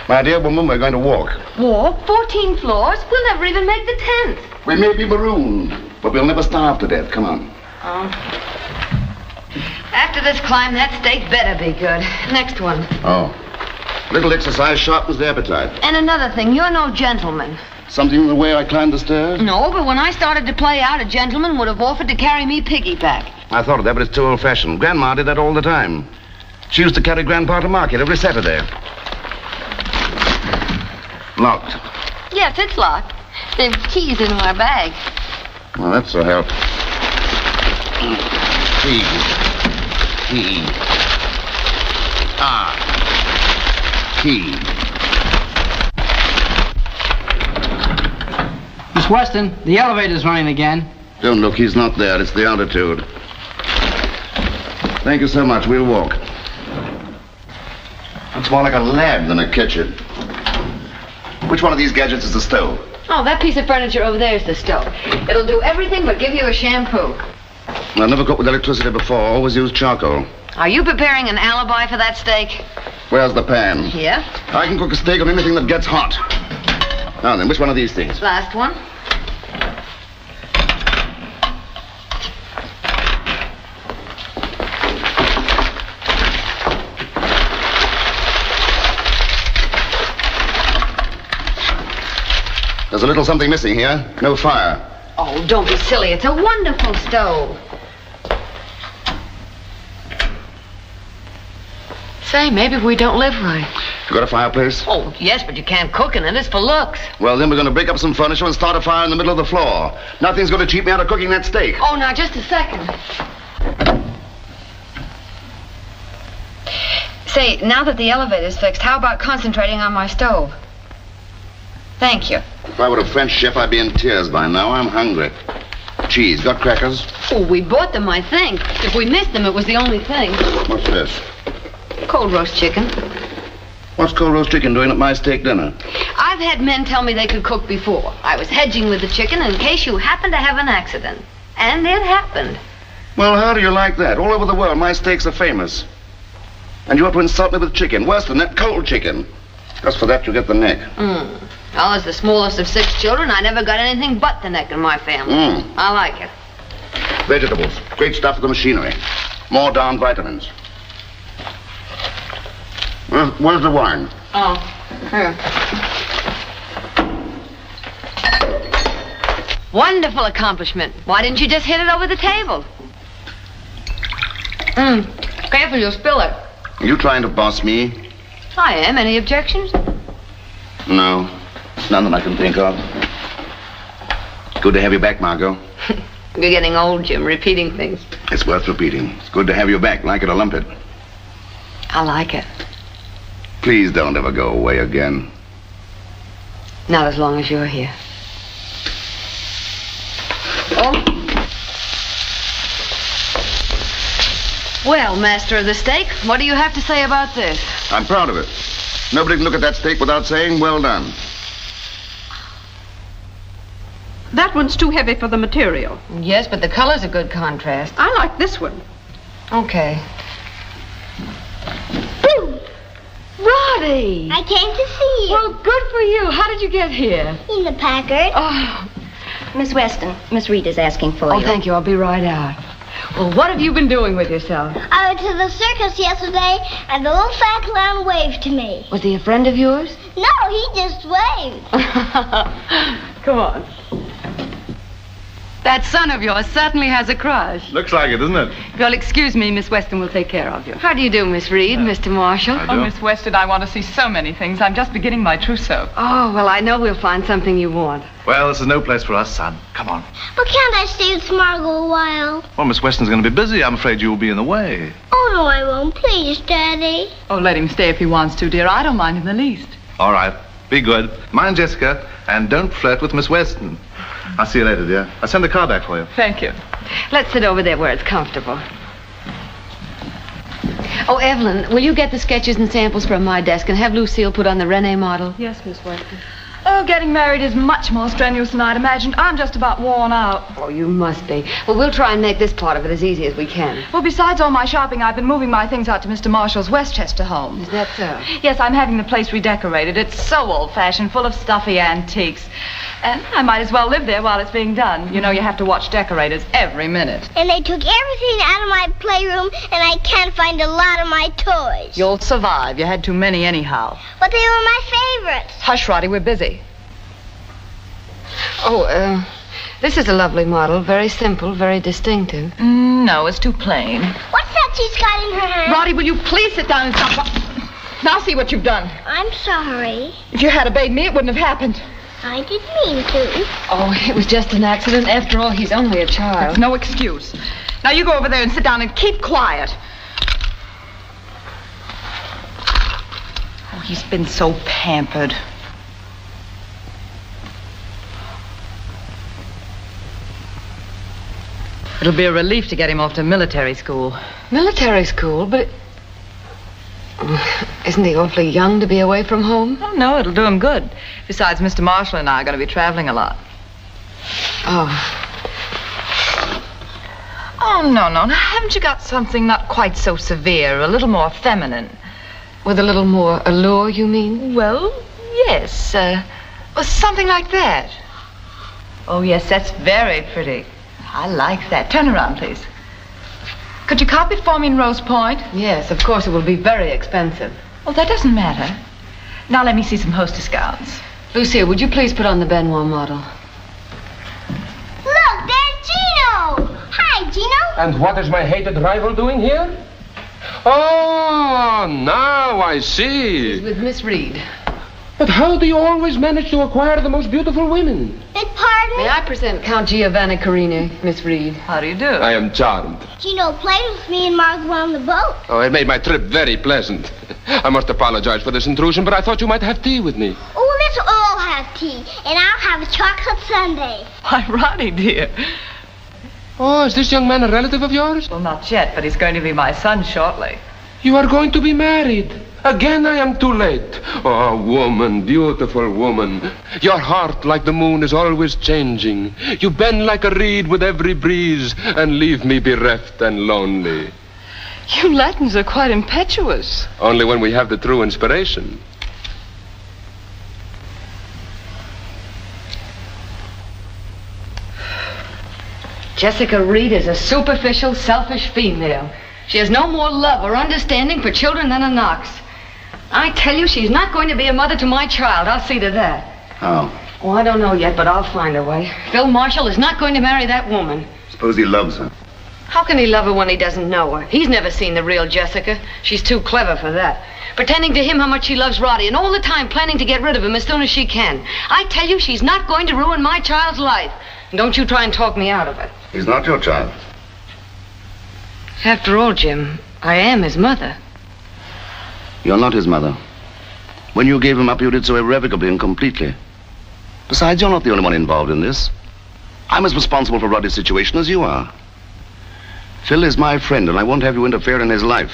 My dear woman, we're going to walk. Walk? 14 floors? We'll never even make the 10th. We may be marooned, but we'll never starve to death. Come on. Oh. After this climb, that steak better be good. Next one. Oh. Little exercise sharpens the appetite. And another thing, you're no gentleman. Something in the way I climbed the stairs? No, but when I started to play out, a gentleman would have offered to carry me piggyback. I thought of that, but it's too old-fashioned. Grandma did that all the time. She used to carry Grandpa to market every Saturday. Locked. Yes, it's locked. There's keys in my bag. Well, that's a help. Key. Key. Miss Weston, the elevator's running again. Don't look, he's not there. It's the altitude. Thank you so much. We'll walk. It's more like a lab than a kitchen. Which one of these gadgets is the stove? Oh, that piece of furniture over there is the stove. It'll do everything but give you a shampoo. I've never cooked with electricity before. Always used charcoal. Are you preparing an alibi for that steak? Where's the pan? Yeah. I can cook a steak on anything that gets hot. Now then, which one of these things? Last one. There's a little something missing here. No fire. Oh, don't be silly. It's a wonderful stove. Say, maybe we don't live right. You got a fireplace? Oh, yes, but you can't cook in it. It's for looks. Well, then we're going to break up some furniture and start a fire in the middle of the floor. Nothing's going to cheat me out of cooking that steak. Oh, now, just a second. Say, now that the elevator's fixed, how about concentrating on my stove? Thank you. If I were a French chef, I'd be in tears by now. I'm hungry. Cheese. Got crackers? Oh, we bought them, I think. If we missed them, it was the only thing. What's this? Cold roast chicken. What's cold roast chicken doing at my steak dinner? I've had men tell me they could cook before. I was hedging with the chicken in case you happened to have an accident. And it happened. Well, how do you like that? All over the world, my steaks are famous. And you want to insult me with chicken. Worse than that, cold chicken. Just for that, you get the neck. Well, as the smallest of 6 children, I never got anything but the neck in my family. I like it. Vegetables. Great stuff for the machinery. More darn vitamins. Where's the wine? Oh, here. Wonderful accomplishment. Why didn't you just hit it over the table? Careful, you'll spill it. Are you trying to boss me? I am. Any objections? No. None that I can think of. Good to have you back, Margot. You're getting old, Jim, repeating things. It's worth repeating. It's good to have you back, like it or lump it. I like it. Please don't ever go away again. Not as long as you're here. Oh. Well, master of the steak, what do you have to say about this? I'm proud of it. Nobody can look at that steak without saying, well done. That one's too heavy for the material. Yes, but the color's a good contrast. I like this one. Okay. Roddy! I came to see you. Well, good for you. How did you get here? In the Packard. Oh. Miss Weston, Miss Rita's asking for you. Oh, thank you. I'll be right out. Well, what have you been doing with yourself? I went to the circus yesterday, and the little fat clown waved to me. Was he a friend of yours? No, he just waved. Come on. That son of yours certainly has a crush. Looks like it, doesn't it? If you'll excuse me, Miss Weston will take care of you. How do you do, Miss Reed, Mr. Marshall? Oh, Miss Weston, I want to see so many things. I'm just beginning my trousseau. Oh, well, I know we'll find something you want. Well, this is no place for us, son. Come on. But can't I stay with Margot a while? Well, Miss Weston's going to be busy. I'm afraid you'll be in the way. Oh, no, I won't. Please, Daddy. Oh, let him stay if he wants to, dear. I don't mind in the least. All right. Be good. Mind Jessica, and don't flirt with Miss Weston. I'll see you later, dear. I'll send the car back for you. Thank you. Let's sit over there where it's comfortable. Oh, Evelyn, will you get the sketches and samples from my desk and have Lucille put on the Renee model? Yes, Miss Weston. Oh, getting married is much more strenuous than I'd imagined. I'm just about worn out. Oh, you must be. Well, we'll try and make this part of it as easy as we can. Well, besides all my shopping, I've been moving my things out to Mr. Marshall's Westchester home. Is that so? Yes, I'm having the place redecorated. It's so old-fashioned, full of stuffy antiques. And I might as well live there while it's being done. You know, you have to watch decorators every minute. And they took everything out of my playroom, and I can't find a lot of my toys. You'll survive. You had too many anyhow. But they were my favorites. Hush, Roddy, we're busy. Oh, this is a lovely model. Very simple, very distinctive. No, it's too plain. What's that she's got in her hand? Roddy, will you please sit down and stop? Now see what you've done. I'm sorry. If you had obeyed me, it wouldn't have happened. I didn't mean to. Oh, it was just an accident. After all, he's only a child. It's no excuse. Now you go over there and sit down and keep quiet. Oh, he's been so pampered. It'll be a relief to get him off to military school. Military school? But isn't he awfully young to be away from home? Oh, no, it'll do him good. Besides, Mr. Marshall and I are going to be traveling a lot. Oh. Oh, no. Now, haven't you got something not quite so severe, a little more feminine? With a little more allure, you mean? Well, yes. Well, something like that. Oh, yes, that's very pretty. I like that. Turn around, please. Could you copy it for me in Rose Point? Yes, of course. It will be very expensive. Well, that doesn't matter. Now let me see some hostess gowns. Lucille, would you please put on the Benoit model? Look, there's Gino. Hi, Gino. And what is my hated rival doing here? Oh, now I see. He's with Miss Reed. But how do you always manage to acquire the most beautiful women? Pardon? May I present Count Giovanni Carini, Miss Reed? How do you do? I am charmed. Gino played with me and Margot on the boat. Oh, it made my trip very pleasant. I must apologize for this intrusion, but I thought you might have tea with me. Oh, let's all have tea, and I'll have a chocolate sundae. Why, Roddy, dear. Oh, is this young man a relative of yours? Well, not yet, but he's going to be my son shortly. You are going to be married. Again, I am too late. Oh, woman, beautiful woman. Your heart, like the moon, is always changing. You bend like a reed with every breeze and leave me bereft and lonely. You Latins are quite impetuous. Only when we have the true inspiration. Jessica Reed is a superficial, selfish female. She has no more love or understanding for children than a Knox. I tell you, she's not going to be a mother to my child. I'll see to that. How? Oh, I don't know yet, but I'll find a way. Phil Marshall is not going to marry that woman. Suppose he loves her. How can he love her when he doesn't know her? He's never seen the real Jessica. She's too clever for that. Pretending to him how much she loves Roddy, and all the time planning to get rid of him as soon as she can. I tell you, she's not going to ruin my child's life. And don't you try and talk me out of it. He's not your child. After all, Jim, I am his mother. You're not his mother. When you gave him up, you did so irrevocably and completely. Besides, you're not the only one involved in this. I'm as responsible for Roddy's situation as you are. Phil is my friend, and I won't have you interfere in his life.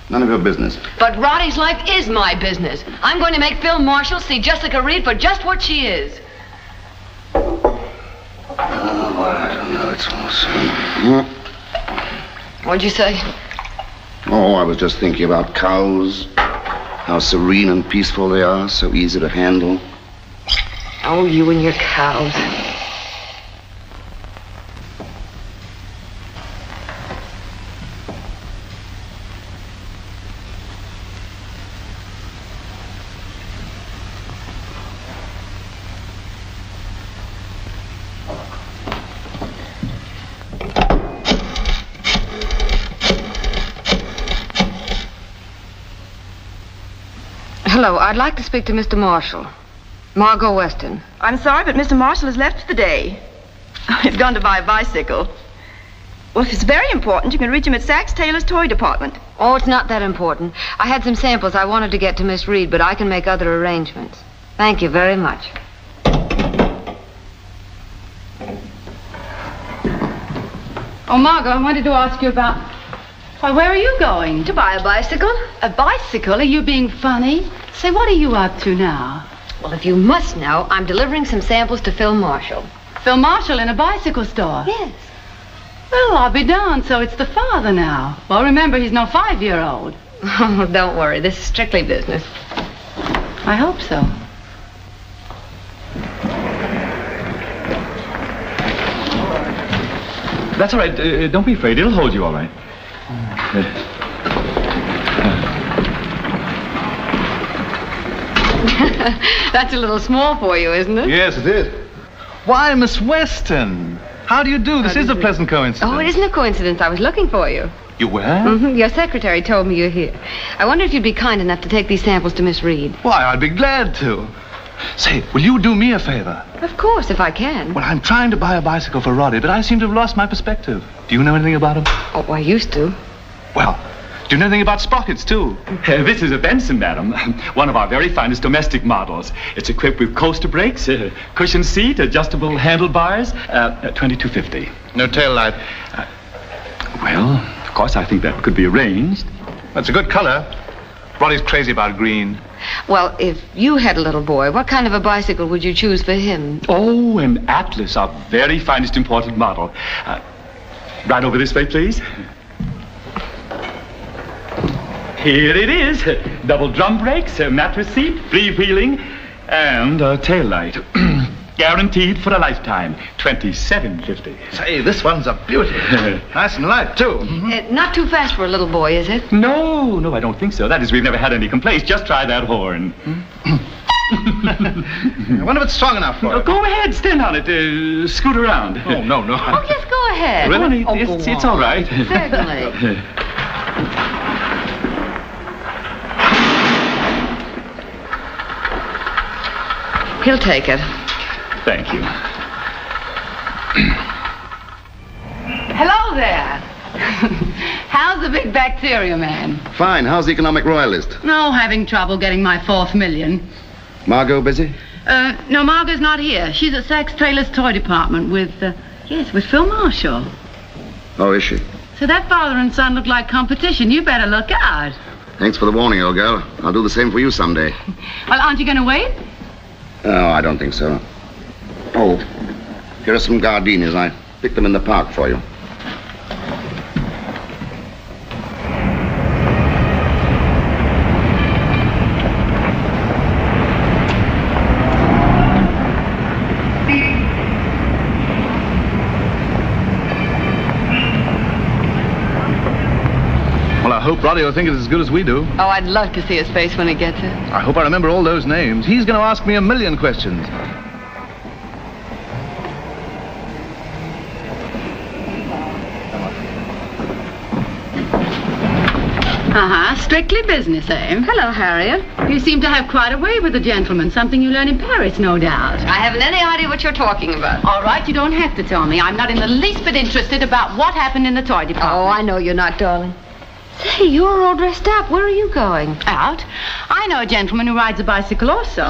None of your business. But Roddy's life is my business. I'm going to make Phil Marshall see Jessica Reed for just what she is. Oh, I don't know. It's awesome. What'd you say? Oh, I was just thinking about cows. How serene and peaceful they are, so easy to handle. Oh, you and your cows. Hello, I'd like to speak to Mr. Marshall. Margot Weston. I'm sorry, but Mr. Marshall has left for the day. He's gone to buy a bicycle. Well, if it's very important, you can reach him at Sachs Taylor's toy department. Oh, it's not that important. I had some samples I wanted to get to Miss Reed, but I can make other arrangements. Thank you very much. Oh, Margot, I wanted to ask you about... Why, where are you going? To buy a bicycle. A bicycle? Are you being funny? Say, what are you up to now? Well, if you must know, I'm delivering some samples to Phil Marshall. Phil Marshall in a bicycle store? Yes. Well, I'll be darned, so it's the father now. Well, remember, he's no 5-year-old. Oh, don't worry. This is strictly business. I hope so. That's all right. Don't be afraid. It'll hold you all right. That's a little small for you, isn't it? Yes, it is. Why, Miss Weston? How do you do? This is a pleasant coincidence. Oh, it isn't a coincidence. I was looking for you. You were? Mm-hmm. Your secretary told me you're here. I wonder if you'd be kind enough to take these samples to Miss Reed. Why, I'd be glad to. Say, will you do me a favor? Of course, if I can. Well, I'm trying to buy a bicycle for Roddy, but I seem to have lost my perspective. Do you know anything about him? Oh, I used to. Well, do you know anything about sprockets, too? This is a Benson, madam. One of our very finest domestic models. It's equipped with coaster brakes, cushion seat, adjustable handlebars, $22.50. No tail light. Well, of course, I think that could be arranged. That's a good color. Roddy's crazy about green. Well, if you had a little boy, what kind of a bicycle would you choose for him? Oh, an Atlas, our very finest imported model. Right over this way, please. Here it is. Double drum brakes, mattress seat, freewheeling, and a tail light. Guaranteed for a lifetime. $27.50. Say, this one's a beauty. Nice and light, too. Not too fast for a little boy, is it? No, I don't think so. That is, we've never had any complaints. Just try that horn. I wonder if it's strong enough for it. Go ahead, stand on it. Scoot around. Oh, no. Oh, just go ahead. Really? Oh, It's all right. Certainly. He'll take it. Thank you. Hello there. How's the big bacteria man? Fine. How's the economic royalist? No, having trouble getting my 4th million. Margot busy? No, Margot's not here. She's at Sachs Taylor's toy department with Phil Marshall. Oh, is she? So that father and son look like competition. You better look out. Thanks for the warning, old girl. I'll do the same for you someday. Well, aren't you going to wait? No, I don't think so. Oh, here are some gardenias. I picked them in the park for you. Well, I hope Roddy will think it's as good as we do. Oh, I'd love to see his face when he gets it. I hope I remember all those names. He's going to ask me a million questions. Strictly business, eh? Hello, Harriet. You seem to have quite a way with the gentleman, something you learn in Paris, no doubt. I haven't any idea what you're talking about. All right, you don't have to tell me. I'm not in the least bit interested about what happened in the toy department. Oh, I know you're not, darling. Say, you're all dressed up. Where are you going? Out. I know a gentleman who rides a bicycle also.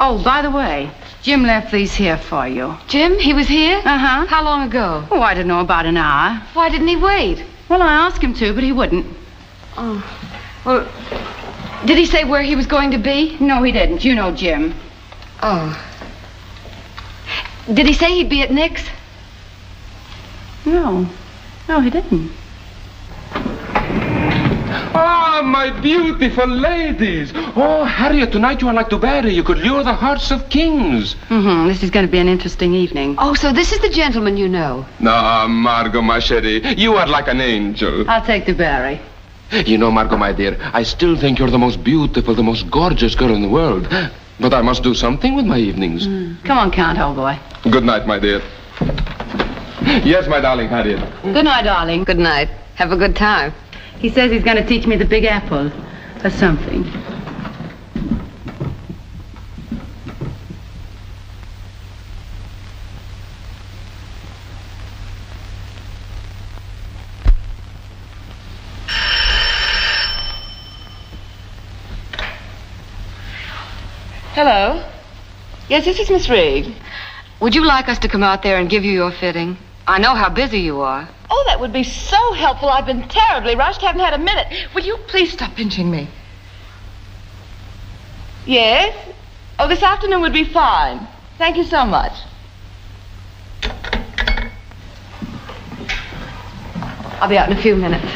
Oh, by the way, Jim left these here for you. Jim? He was here? Uh-huh. How long ago? Oh, I don't know, about an hour. Why didn't he wait? Well, I asked him to, but he wouldn't. Oh. Well, did he say where he was going to be? No, he didn't. You know Jim. Oh. Did he say he'd be at Nick's? No, he didn't. Ah, my beautiful ladies. Oh, Harriet, tonight you are like Dubarry. You could lure the hearts of kings. Mm-hmm. This is going to be an interesting evening. Oh, so this is the gentleman you know. Ah, Margot, my chérie, you are like an angel. I'll take Dubarry. You know, Margot, my dear, I still think you're the most beautiful, the most gorgeous girl in the world. But I must do something with my evenings. Come on, Count, old boy. Good night, my dear. Yes, my darling Harriet. Good night, darling. Good night. Have a good time. He says he's going to teach me the Big Apple or something. Hello. Yes, this is Miss Reed. Would you like us to come out there and give you your fitting? I know how busy you are. Oh, that would be so helpful. I've been terribly rushed, haven't had a minute. Will you please stop pinching me? Yes? Oh, this afternoon would be fine. Thank you so much. I'll be out in a few minutes.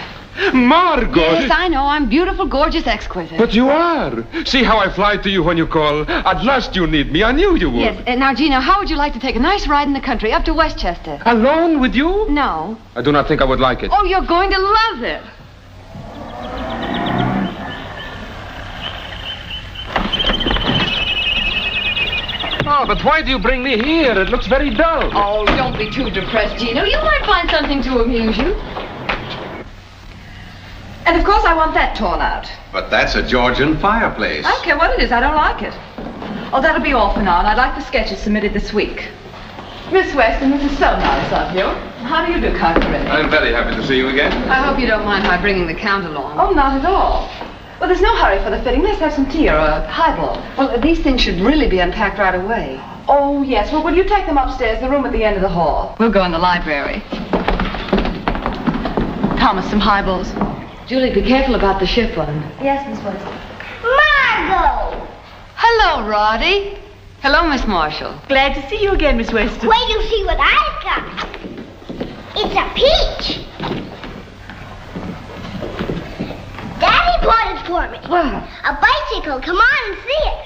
Margot! Yes, I know. I'm beautiful, gorgeous, exquisite. But you are. See how I fly to you when you call. At last you need me. I knew you would. Yes. Now, Gina, how would you like to take a nice ride in the country up to Westchester? Alone with you? No. I do not think I would like it. Oh, you're going to love it. Oh, but why do you bring me here? It looks very dull. Oh, don't be too depressed, Gino. You might find something to amuse you. And of course I want that torn out. But that's a Georgian fireplace. I don't care what it is, I don't like it. Oh, that'll be all for now, and I'd like the sketches submitted this week. Miss Weston, this is so nice of you. How do you do, Cuperteno? I'm very happy to see you again. I hope you don't mind my bringing the count along. Oh, not at all. Well, there's no hurry for the fitting. Let's have some tea or a highball. Well, these things should really be unpacked right away. Oh, yes. Well, will you take them upstairs, the room at the end of the hall? We'll go in the library. Thomas, some highballs. Julie, be careful about the chiffon. Yes, Miss Weston. Margot! Hello, Roddy. Hello, Miss Marshall. Glad to see you again, Miss Weston. Wait till you see what I've got. It's a peach. Daddy bought it for me. Wow. A bicycle. Come on and see it.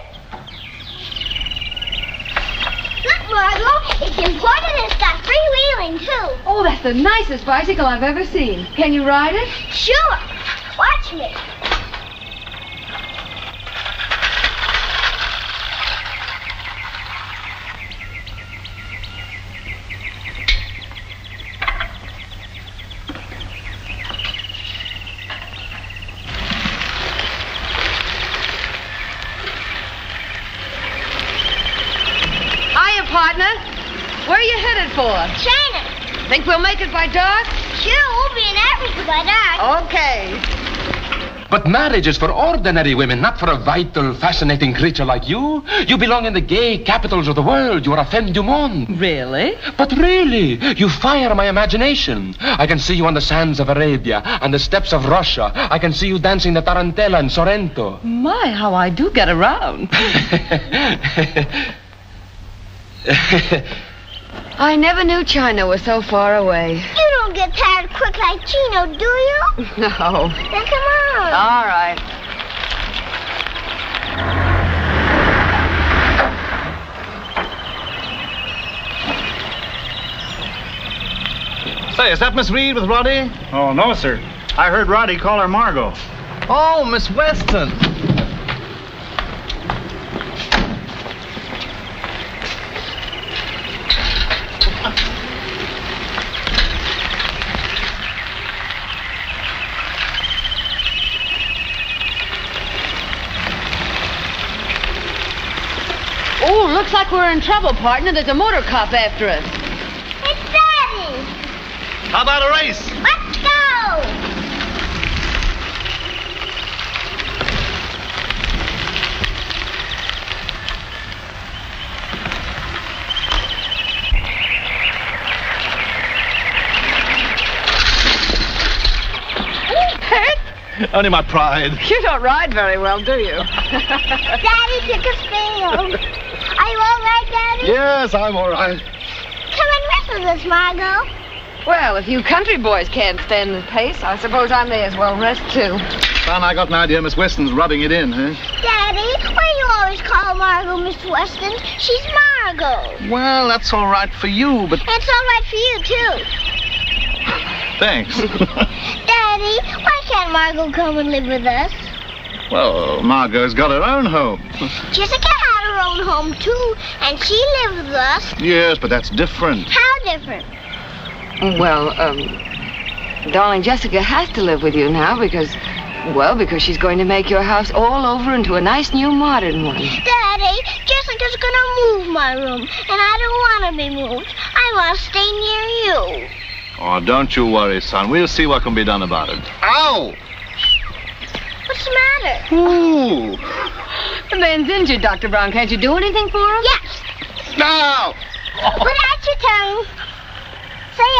Look, Margot, it's imported and it's got freewheeling, too. Oh, that's the nicest bicycle I've ever seen. Can you ride it? Sure. Watch me. Hiya, partner. Where are you headed for? China. Think we'll make it by dark? Sure, we'll be in Africa by dark. Okay. But marriage is for ordinary women, not for a vital, fascinating creature like you. You belong in the gay capitals of the world. You are a femme du monde. Really? But really, you fire my imagination. I can see you on the sands of Arabia, on the steppes of Russia. I can see you dancing the tarantella in Sorrento. My, how I do get around. I never knew China was so far away. You don't get tired quick like Chino, do you? No. Then come on. All right. Say, is that Miss Reed with Roddy? Oh, no, sir. I heard Roddy call her Margot. Oh, Miss Weston. Oh, looks like we're in trouble, partner. There's a motor cop after us. It's Daddy. How about a race? Let's go. Only my pride. You don't ride very well, do you? Daddy took a spin. Are you all right, Daddy? Yes, I'm all right. Come and rest with us, Margot. Well, if you country boys can't stand the pace, I suppose I may as well rest, too. Son, I got an idea Miss Weston's rubbing it in, huh? Daddy, why do you always call Margot Miss Weston? She's Margot. Well, that's all right for you, but... It's all right for you, too. Thanks. Daddy, why can't Margot come and live with us? Well, Margot's got her own home. Jessica had her own home, too, and she lived with us. Yes, but that's different. How different? Well, darling, Jessica has to live with you now because she's going to make your house all over into a nice new modern one. Daddy, Jessica's gonna move my room, and I don't want to be moved. I want to stay near you. Oh, don't you worry, son. We'll see what can be done about it. Ow! What's the matter? Ooh! The man's injured, Dr. Brown. Can't you do anything for him? Yes. No! Put out your tongue. Say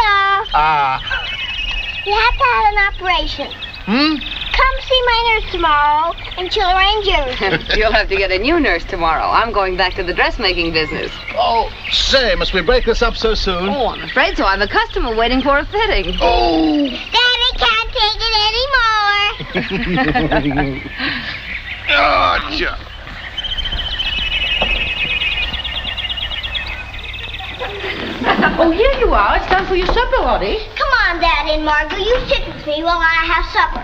You have to have an operation. Come see my nurse tomorrow, and she'll arrange everything. You'll have to get a new nurse tomorrow. I'm going back to the dressmaking business. Oh, say, must we break this up so soon? Oh, I'm afraid so. I have a customer waiting for a fitting. Oh! Daddy can't take it anymore. Oh, Chuck. Oh, here you are. It's time for your supper, Roddy. Come on, Daddy and Margot. You sit with me while I have supper.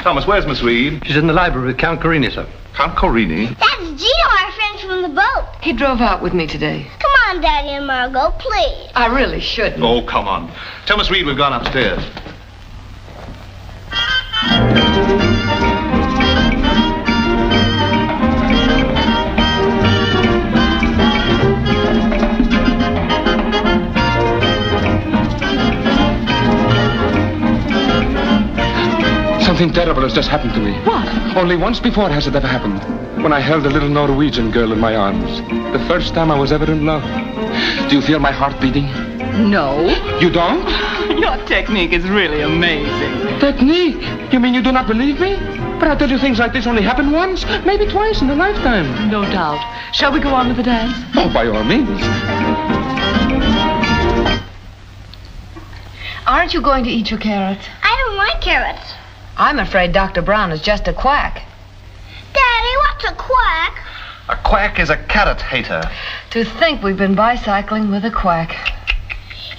Thomas, where's Miss Reed? She's in the library with Count Carini, sir. Count Carini? That's Gino, our friend from the boat. He drove out with me today. Come on, Daddy and Margot, please. I really shouldn't. Oh, come on. Tell Miss Reed we've gone upstairs. Something terrible has just happened to me. What? Only once before has it ever happened. When I held a little Norwegian girl in my arms. The first time I was ever in love. Do you feel my heart beating? No. You don't? Your technique is really amazing. Technique? You mean you do not believe me? But I tell you, things like this only happen once, maybe twice in a lifetime. No doubt. Shall we go on with the dance? Oh, by all means. Aren't you going to eat your carrots? I don't like carrots. I'm afraid Dr. Brown is just a quack. Daddy, what's a quack? A quack is a carrot hater. To think we've been bicycling with a quack.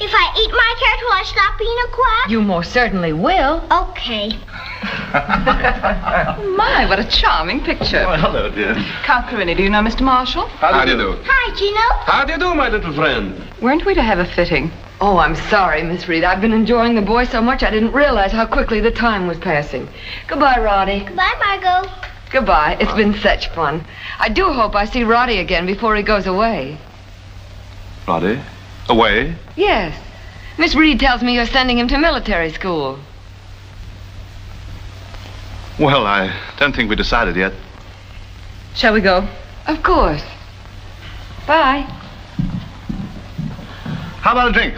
If I eat my carrot, will I stop being a quack? You most certainly will. Okay. My, what a charming picture. Oh, hello, dear. Count Carini, do you know Mr. Marshall? How do you do? Hi, Gino. How do you do, my little friend? Weren't we to have a fitting? Oh, I'm sorry, Miss Reed. I've been enjoying the boy so much I didn't realize how quickly the time was passing. Goodbye, Roddy. Goodbye, Margot. Goodbye. It's been such fun. I do hope I see Roddy again before he goes away. Roddy? Away? Yes. Miss Reed tells me you're sending him to military school. Well, I don't think we decided yet. Shall we go? Of course. Bye. How about a drink?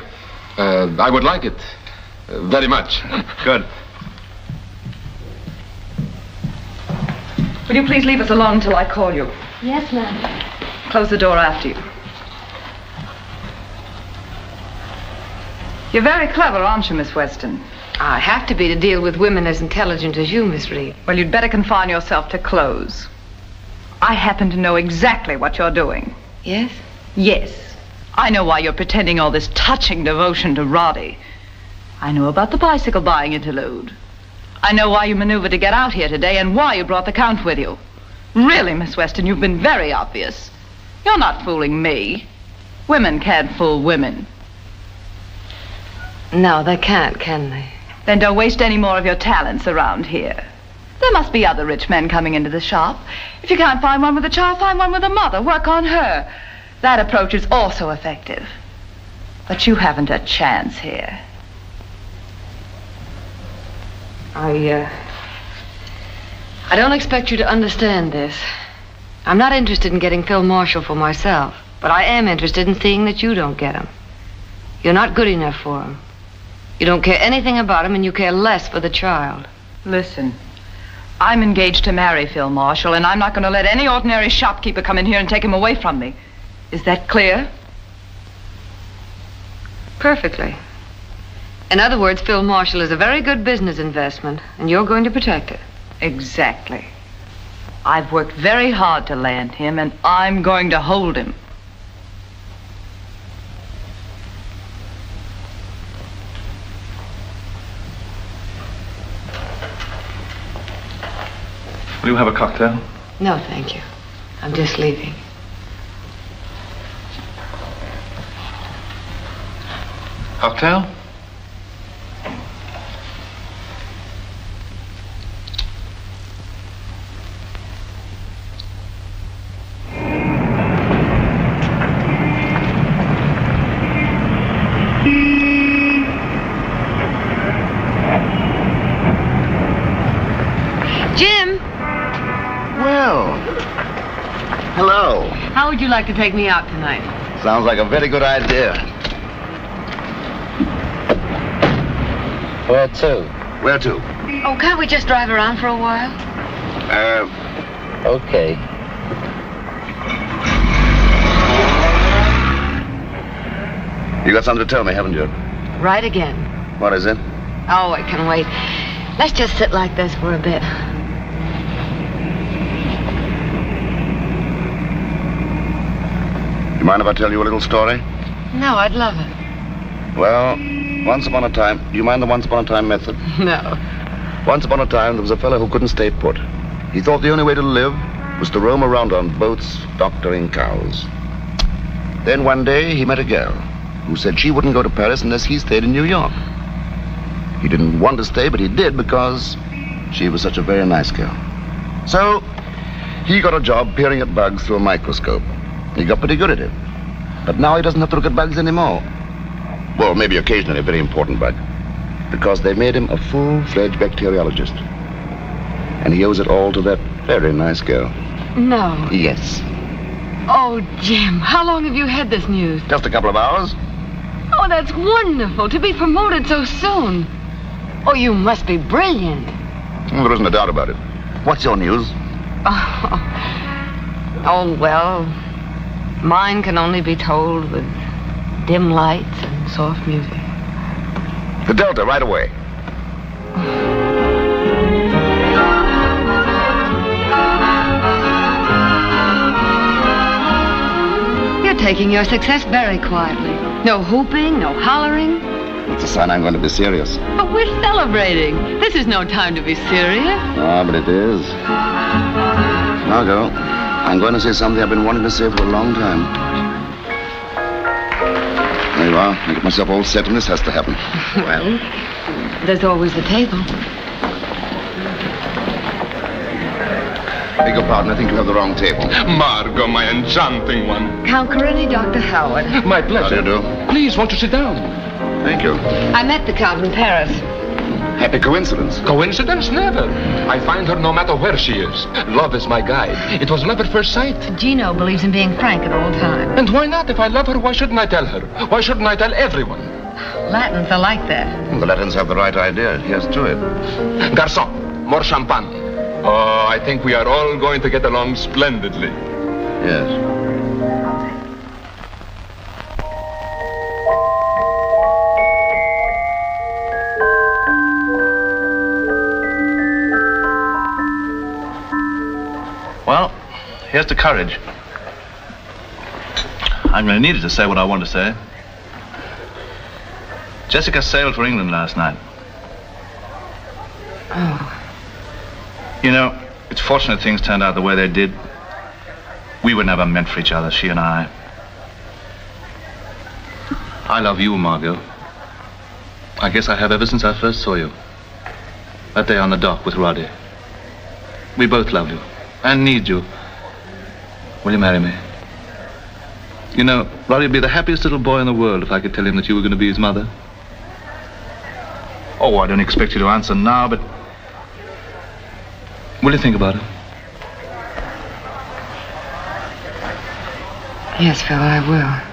I would like it. Very much. Good. Will you please leave us alone until I call you? Yes, ma'am. Close the door after you. You're very clever, aren't you, Miss Weston? I have to be to deal with women as intelligent as you, Miss Reed. Well, you'd better confine yourself to clothes. I happen to know exactly what you're doing. Yes? Yes. I know why you're pretending all this touching devotion to Roddy. I know about the bicycle buying interlude. I know why you maneuvered to get out here today and why you brought the Count with you. Really, Miss Weston, you've been very obvious. You're not fooling me. Women can't fool women. No, they can't, can they? Then don't waste any more of your talents around here. There must be other rich men coming into the shop. If you can't find one with a child, find one with a mother. Work on her. That approach is also effective. But you haven't a chance here. I don't expect you to understand this. I'm not interested in getting Phil Marshall for myself, but I am interested in seeing that you don't get him. You're not good enough for him. You don't care anything about him, and you care less for the child. Listen, I'm engaged to marry Phil Marshall, and I'm not going to let any ordinary shopkeeper come in here and take him away from me. Is that clear? Perfectly. In other words, Phil Marshall is a very good business investment, and you're going to protect it. Exactly. I've worked very hard to land him, and I'm going to hold him. Will you have a cocktail? No, thank you. I'm just leaving. Cocktail? Jim! Well, How would you like to take me out tonight? Sounds like a very good idea. Where to? Where to? Oh, can't we just drive around for a while? Okay. You got something to tell me, haven't you? Right again. What is it? Oh, I can wait. Let's just sit like this for a bit. You mind if I tell you a little story? No, I'd love it. Well, once upon a time... Do you mind the once upon a time method? No. Once upon a time, there was a fellow who couldn't stay put. He thought the only way to live was to roam around on boats, doctoring cows. Then one day, he met a girl who said she wouldn't go to Paris unless he stayed in New York. He didn't want to stay, but he did because she was such a very nice girl. So, he got a job peering at bugs through a microscope. He got pretty good at it. But now he doesn't have to look at bugs anymore. Well, maybe occasionally a very important bug. Because they made him a full-fledged bacteriologist. And he owes it all to that very nice girl. No. Yes. Oh, Jim, how long have you had this news? Just a couple of hours. Oh, that's wonderful, to be promoted so soon. Oh, you must be brilliant. Well, there isn't a doubt about it. What's your news? Oh, well, mine can only be told with dim lights and soft music. The Delta, right away. You're taking your success very quietly. No whooping, no hollering. It's a sign I'm going to be serious. But we're celebrating. This is no time to be serious. Ah, but it is. Margot, I'm going to say something I've been wanting to say for a long time. There you are. I get myself all set and this has to happen. Well, there's always the table. Beg your pardon, I think you have the wrong table. Margot, my enchanting one. Count Carini, Dr. Howard. My pleasure. How do you do? Please, won't you sit down? Thank you. I met the Count in Paris. Happy coincidence. Coincidence? Never. I find her no matter where she is. Love is my guide. It was love at first sight. Gino believes in being frank at all times. And why not? If I love her, why shouldn't I tell her? Why shouldn't I tell everyone? Latins are like that. Well, the Latins have the right idea. Here's to it. Garçon, more champagne. Oh, I think we are all going to get along splendidly. Yes. Well, here's to courage. I'm going to need it to say what I want to say. Jessica sailed for England last night. Oh. You know, it's fortunate things turned out the way they did. We were never meant for each other, she and I. I love you, Margot. I guess I have ever since I first saw you. That day on the dock with Roddy. We both love you and need you. Will you marry me? You know, Roddy would be the happiest little boy in the world if I could tell him that you were going to be his mother. Oh, I don't expect you to answer now, but... will you think about it? Yes, Phil, I will.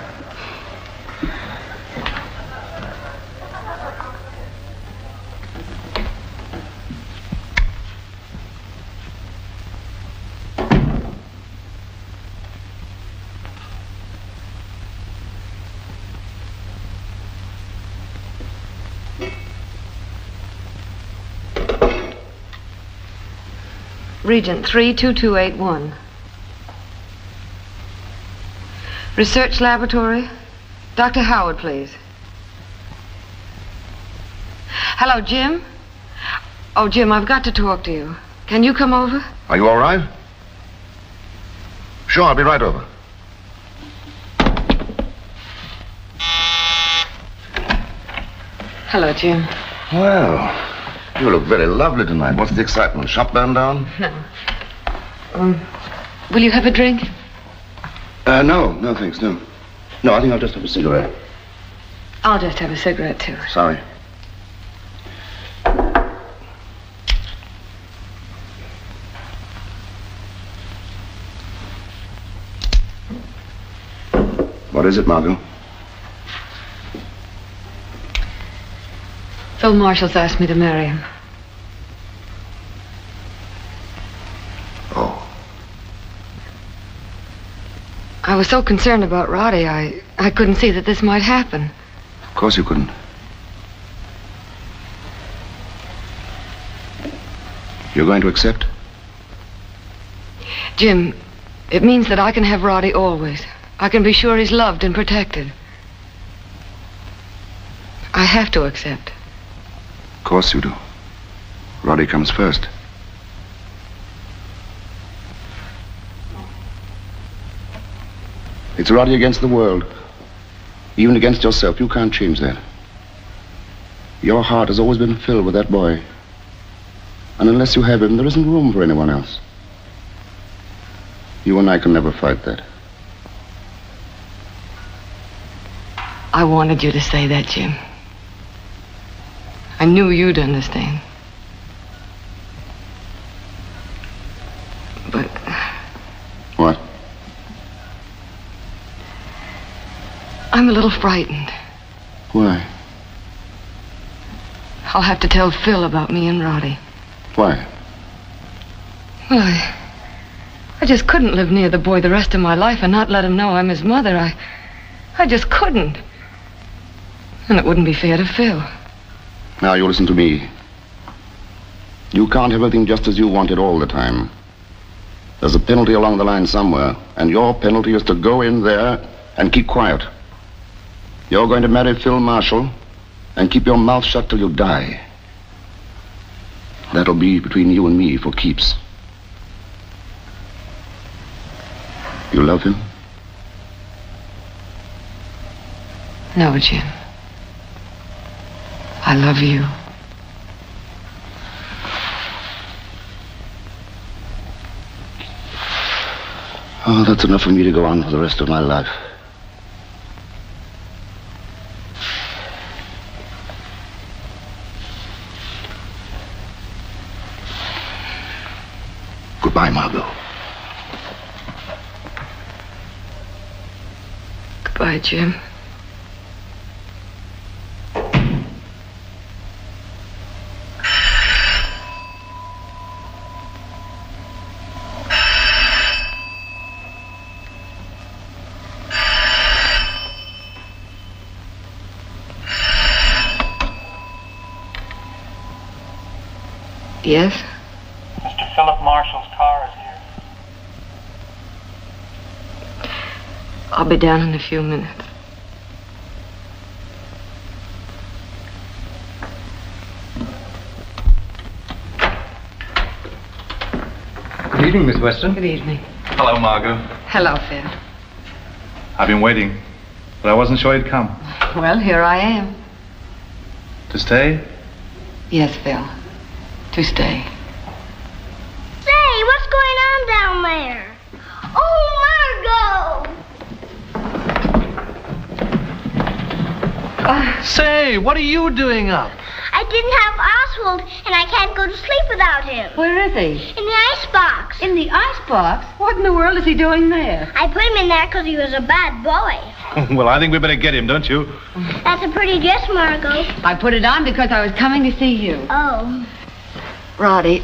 Regent 32281. Research laboratory. Dr. Howard, please. Hello, Jim? Oh, Jim, I've got to talk to you. Can you come over? Are you all right? Sure, I'll be right over. Hello, Jim. Well, you look very lovely tonight. What's the excitement? Shop burned down? No. Will you have a drink? No, thanks, no. No, I think I'll just have a cigarette. I'll just have a cigarette, too. Sorry. What is it, Margot? Phil Marshall's asked me to marry him. Oh. I was so concerned about Roddy, I couldn't see that this might happen. Of course you couldn't. You're going to accept? Jim, it means that I can have Roddy always. I can be sure he's loved and protected. I have to accept. Of course you do. Roddy comes first. It's Roddy against the world. Even against yourself. You can't change that. Your heart has always been filled with that boy. And unless you have him, there isn't room for anyone else. You and I can never fight that. I wanted you to say that, Jim. I knew you'd understand. But... What? I'm a little frightened. Why? I'll have to tell Phil about me and Roddy. Why? Well, I just couldn't live near the boy the rest of my life and not let him know I'm his mother. I just couldn't. And it wouldn't be fair to Phil. Now you listen to me. You can't have everything just as you want it all the time. There's a penalty along the line somewhere, and your penalty is to go in there and keep quiet. You're going to marry Phil Marshall and keep your mouth shut till you die. That'll be between you and me for keeps. You love him? No, Jim. I love you. Oh, that's enough for me to go on for the rest of my life. Goodbye, Margot. Goodbye, Jim. Yes? Mr. Philip Marshall's car is here. I'll be down in a few minutes. Good evening, Miss Weston. Good evening. Hello, Margot. Hello, Phil. I've been waiting, but I wasn't sure you'd come. Well, here I am. To stay? Yes, Phil. To stay. Say, what's going on down there? Oh, Margot! Say, what are you doing up? I didn't have Oswald, and I can't go to sleep without him. Where is he? In the icebox. In the icebox? What in the world is he doing there? I put him in there because he was a bad boy. Well, I think we better get him, don't you? That's a pretty dress, Margot. I put it on because I was coming to see you. Oh. Roddy,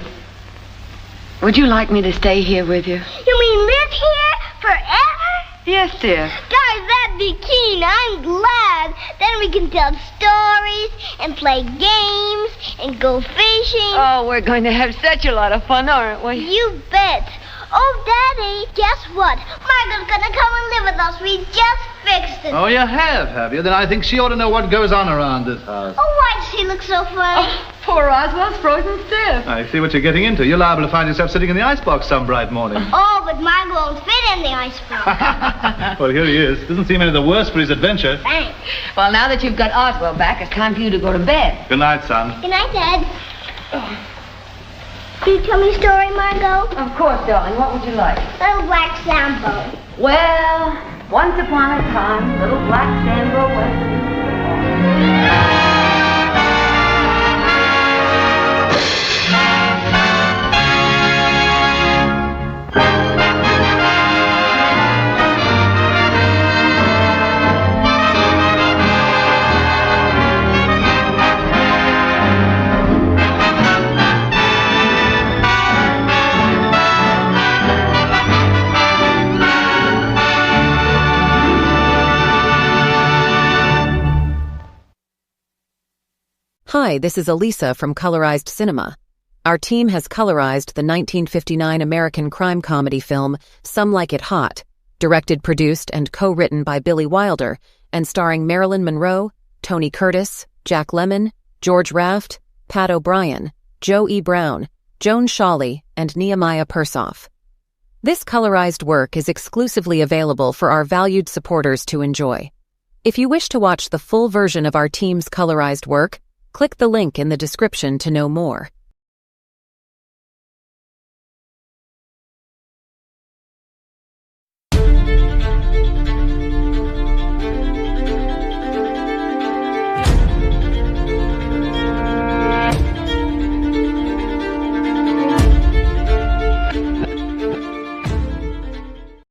would you like me to stay here with you? You mean live here forever? Yes, dear. Guys, that'd be keen. I'm glad. Then we can tell stories and play games and go fishing. Oh, we're going to have such a lot of fun, aren't we? You bet. Oh, Daddy, guess what? Margot's gonna come and live with us. We just fixed it. Oh, you have you? Then I think she ought to know what goes on around this house. Oh, why does he look so funny? Oh, poor Oswald's frozen stiff. I see what you're getting into. You're liable to find yourself sitting in the icebox some bright morning. Oh, but Margot won't fit in the icebox. Well, here he is. Doesn't seem any the worse for his adventure. Thanks. Well, now that you've got Oswald back, it's time for you to go to bed. Good night, son. Good night, Dad. Can you tell me a story, Margot? Of course, darling. What would you like? Little Black Sambo. Well, once upon a time, little Black Sambo went... Hi, this is Elisa from Colorized Cinema. Our team has colorized the 1959 American crime comedy film Some Like It Hot, directed, produced, and co-written by Billy Wilder, and starring Marilyn Monroe, Tony Curtis, Jack Lemmon, George Raft, Pat O'Brien, Joe E. Brown, Joan Shawley, and Nehemiah Persoff. This colorized work is exclusively available for our valued supporters to enjoy. If you wish to watch the full version of our team's colorized work, click the link in the description to know more.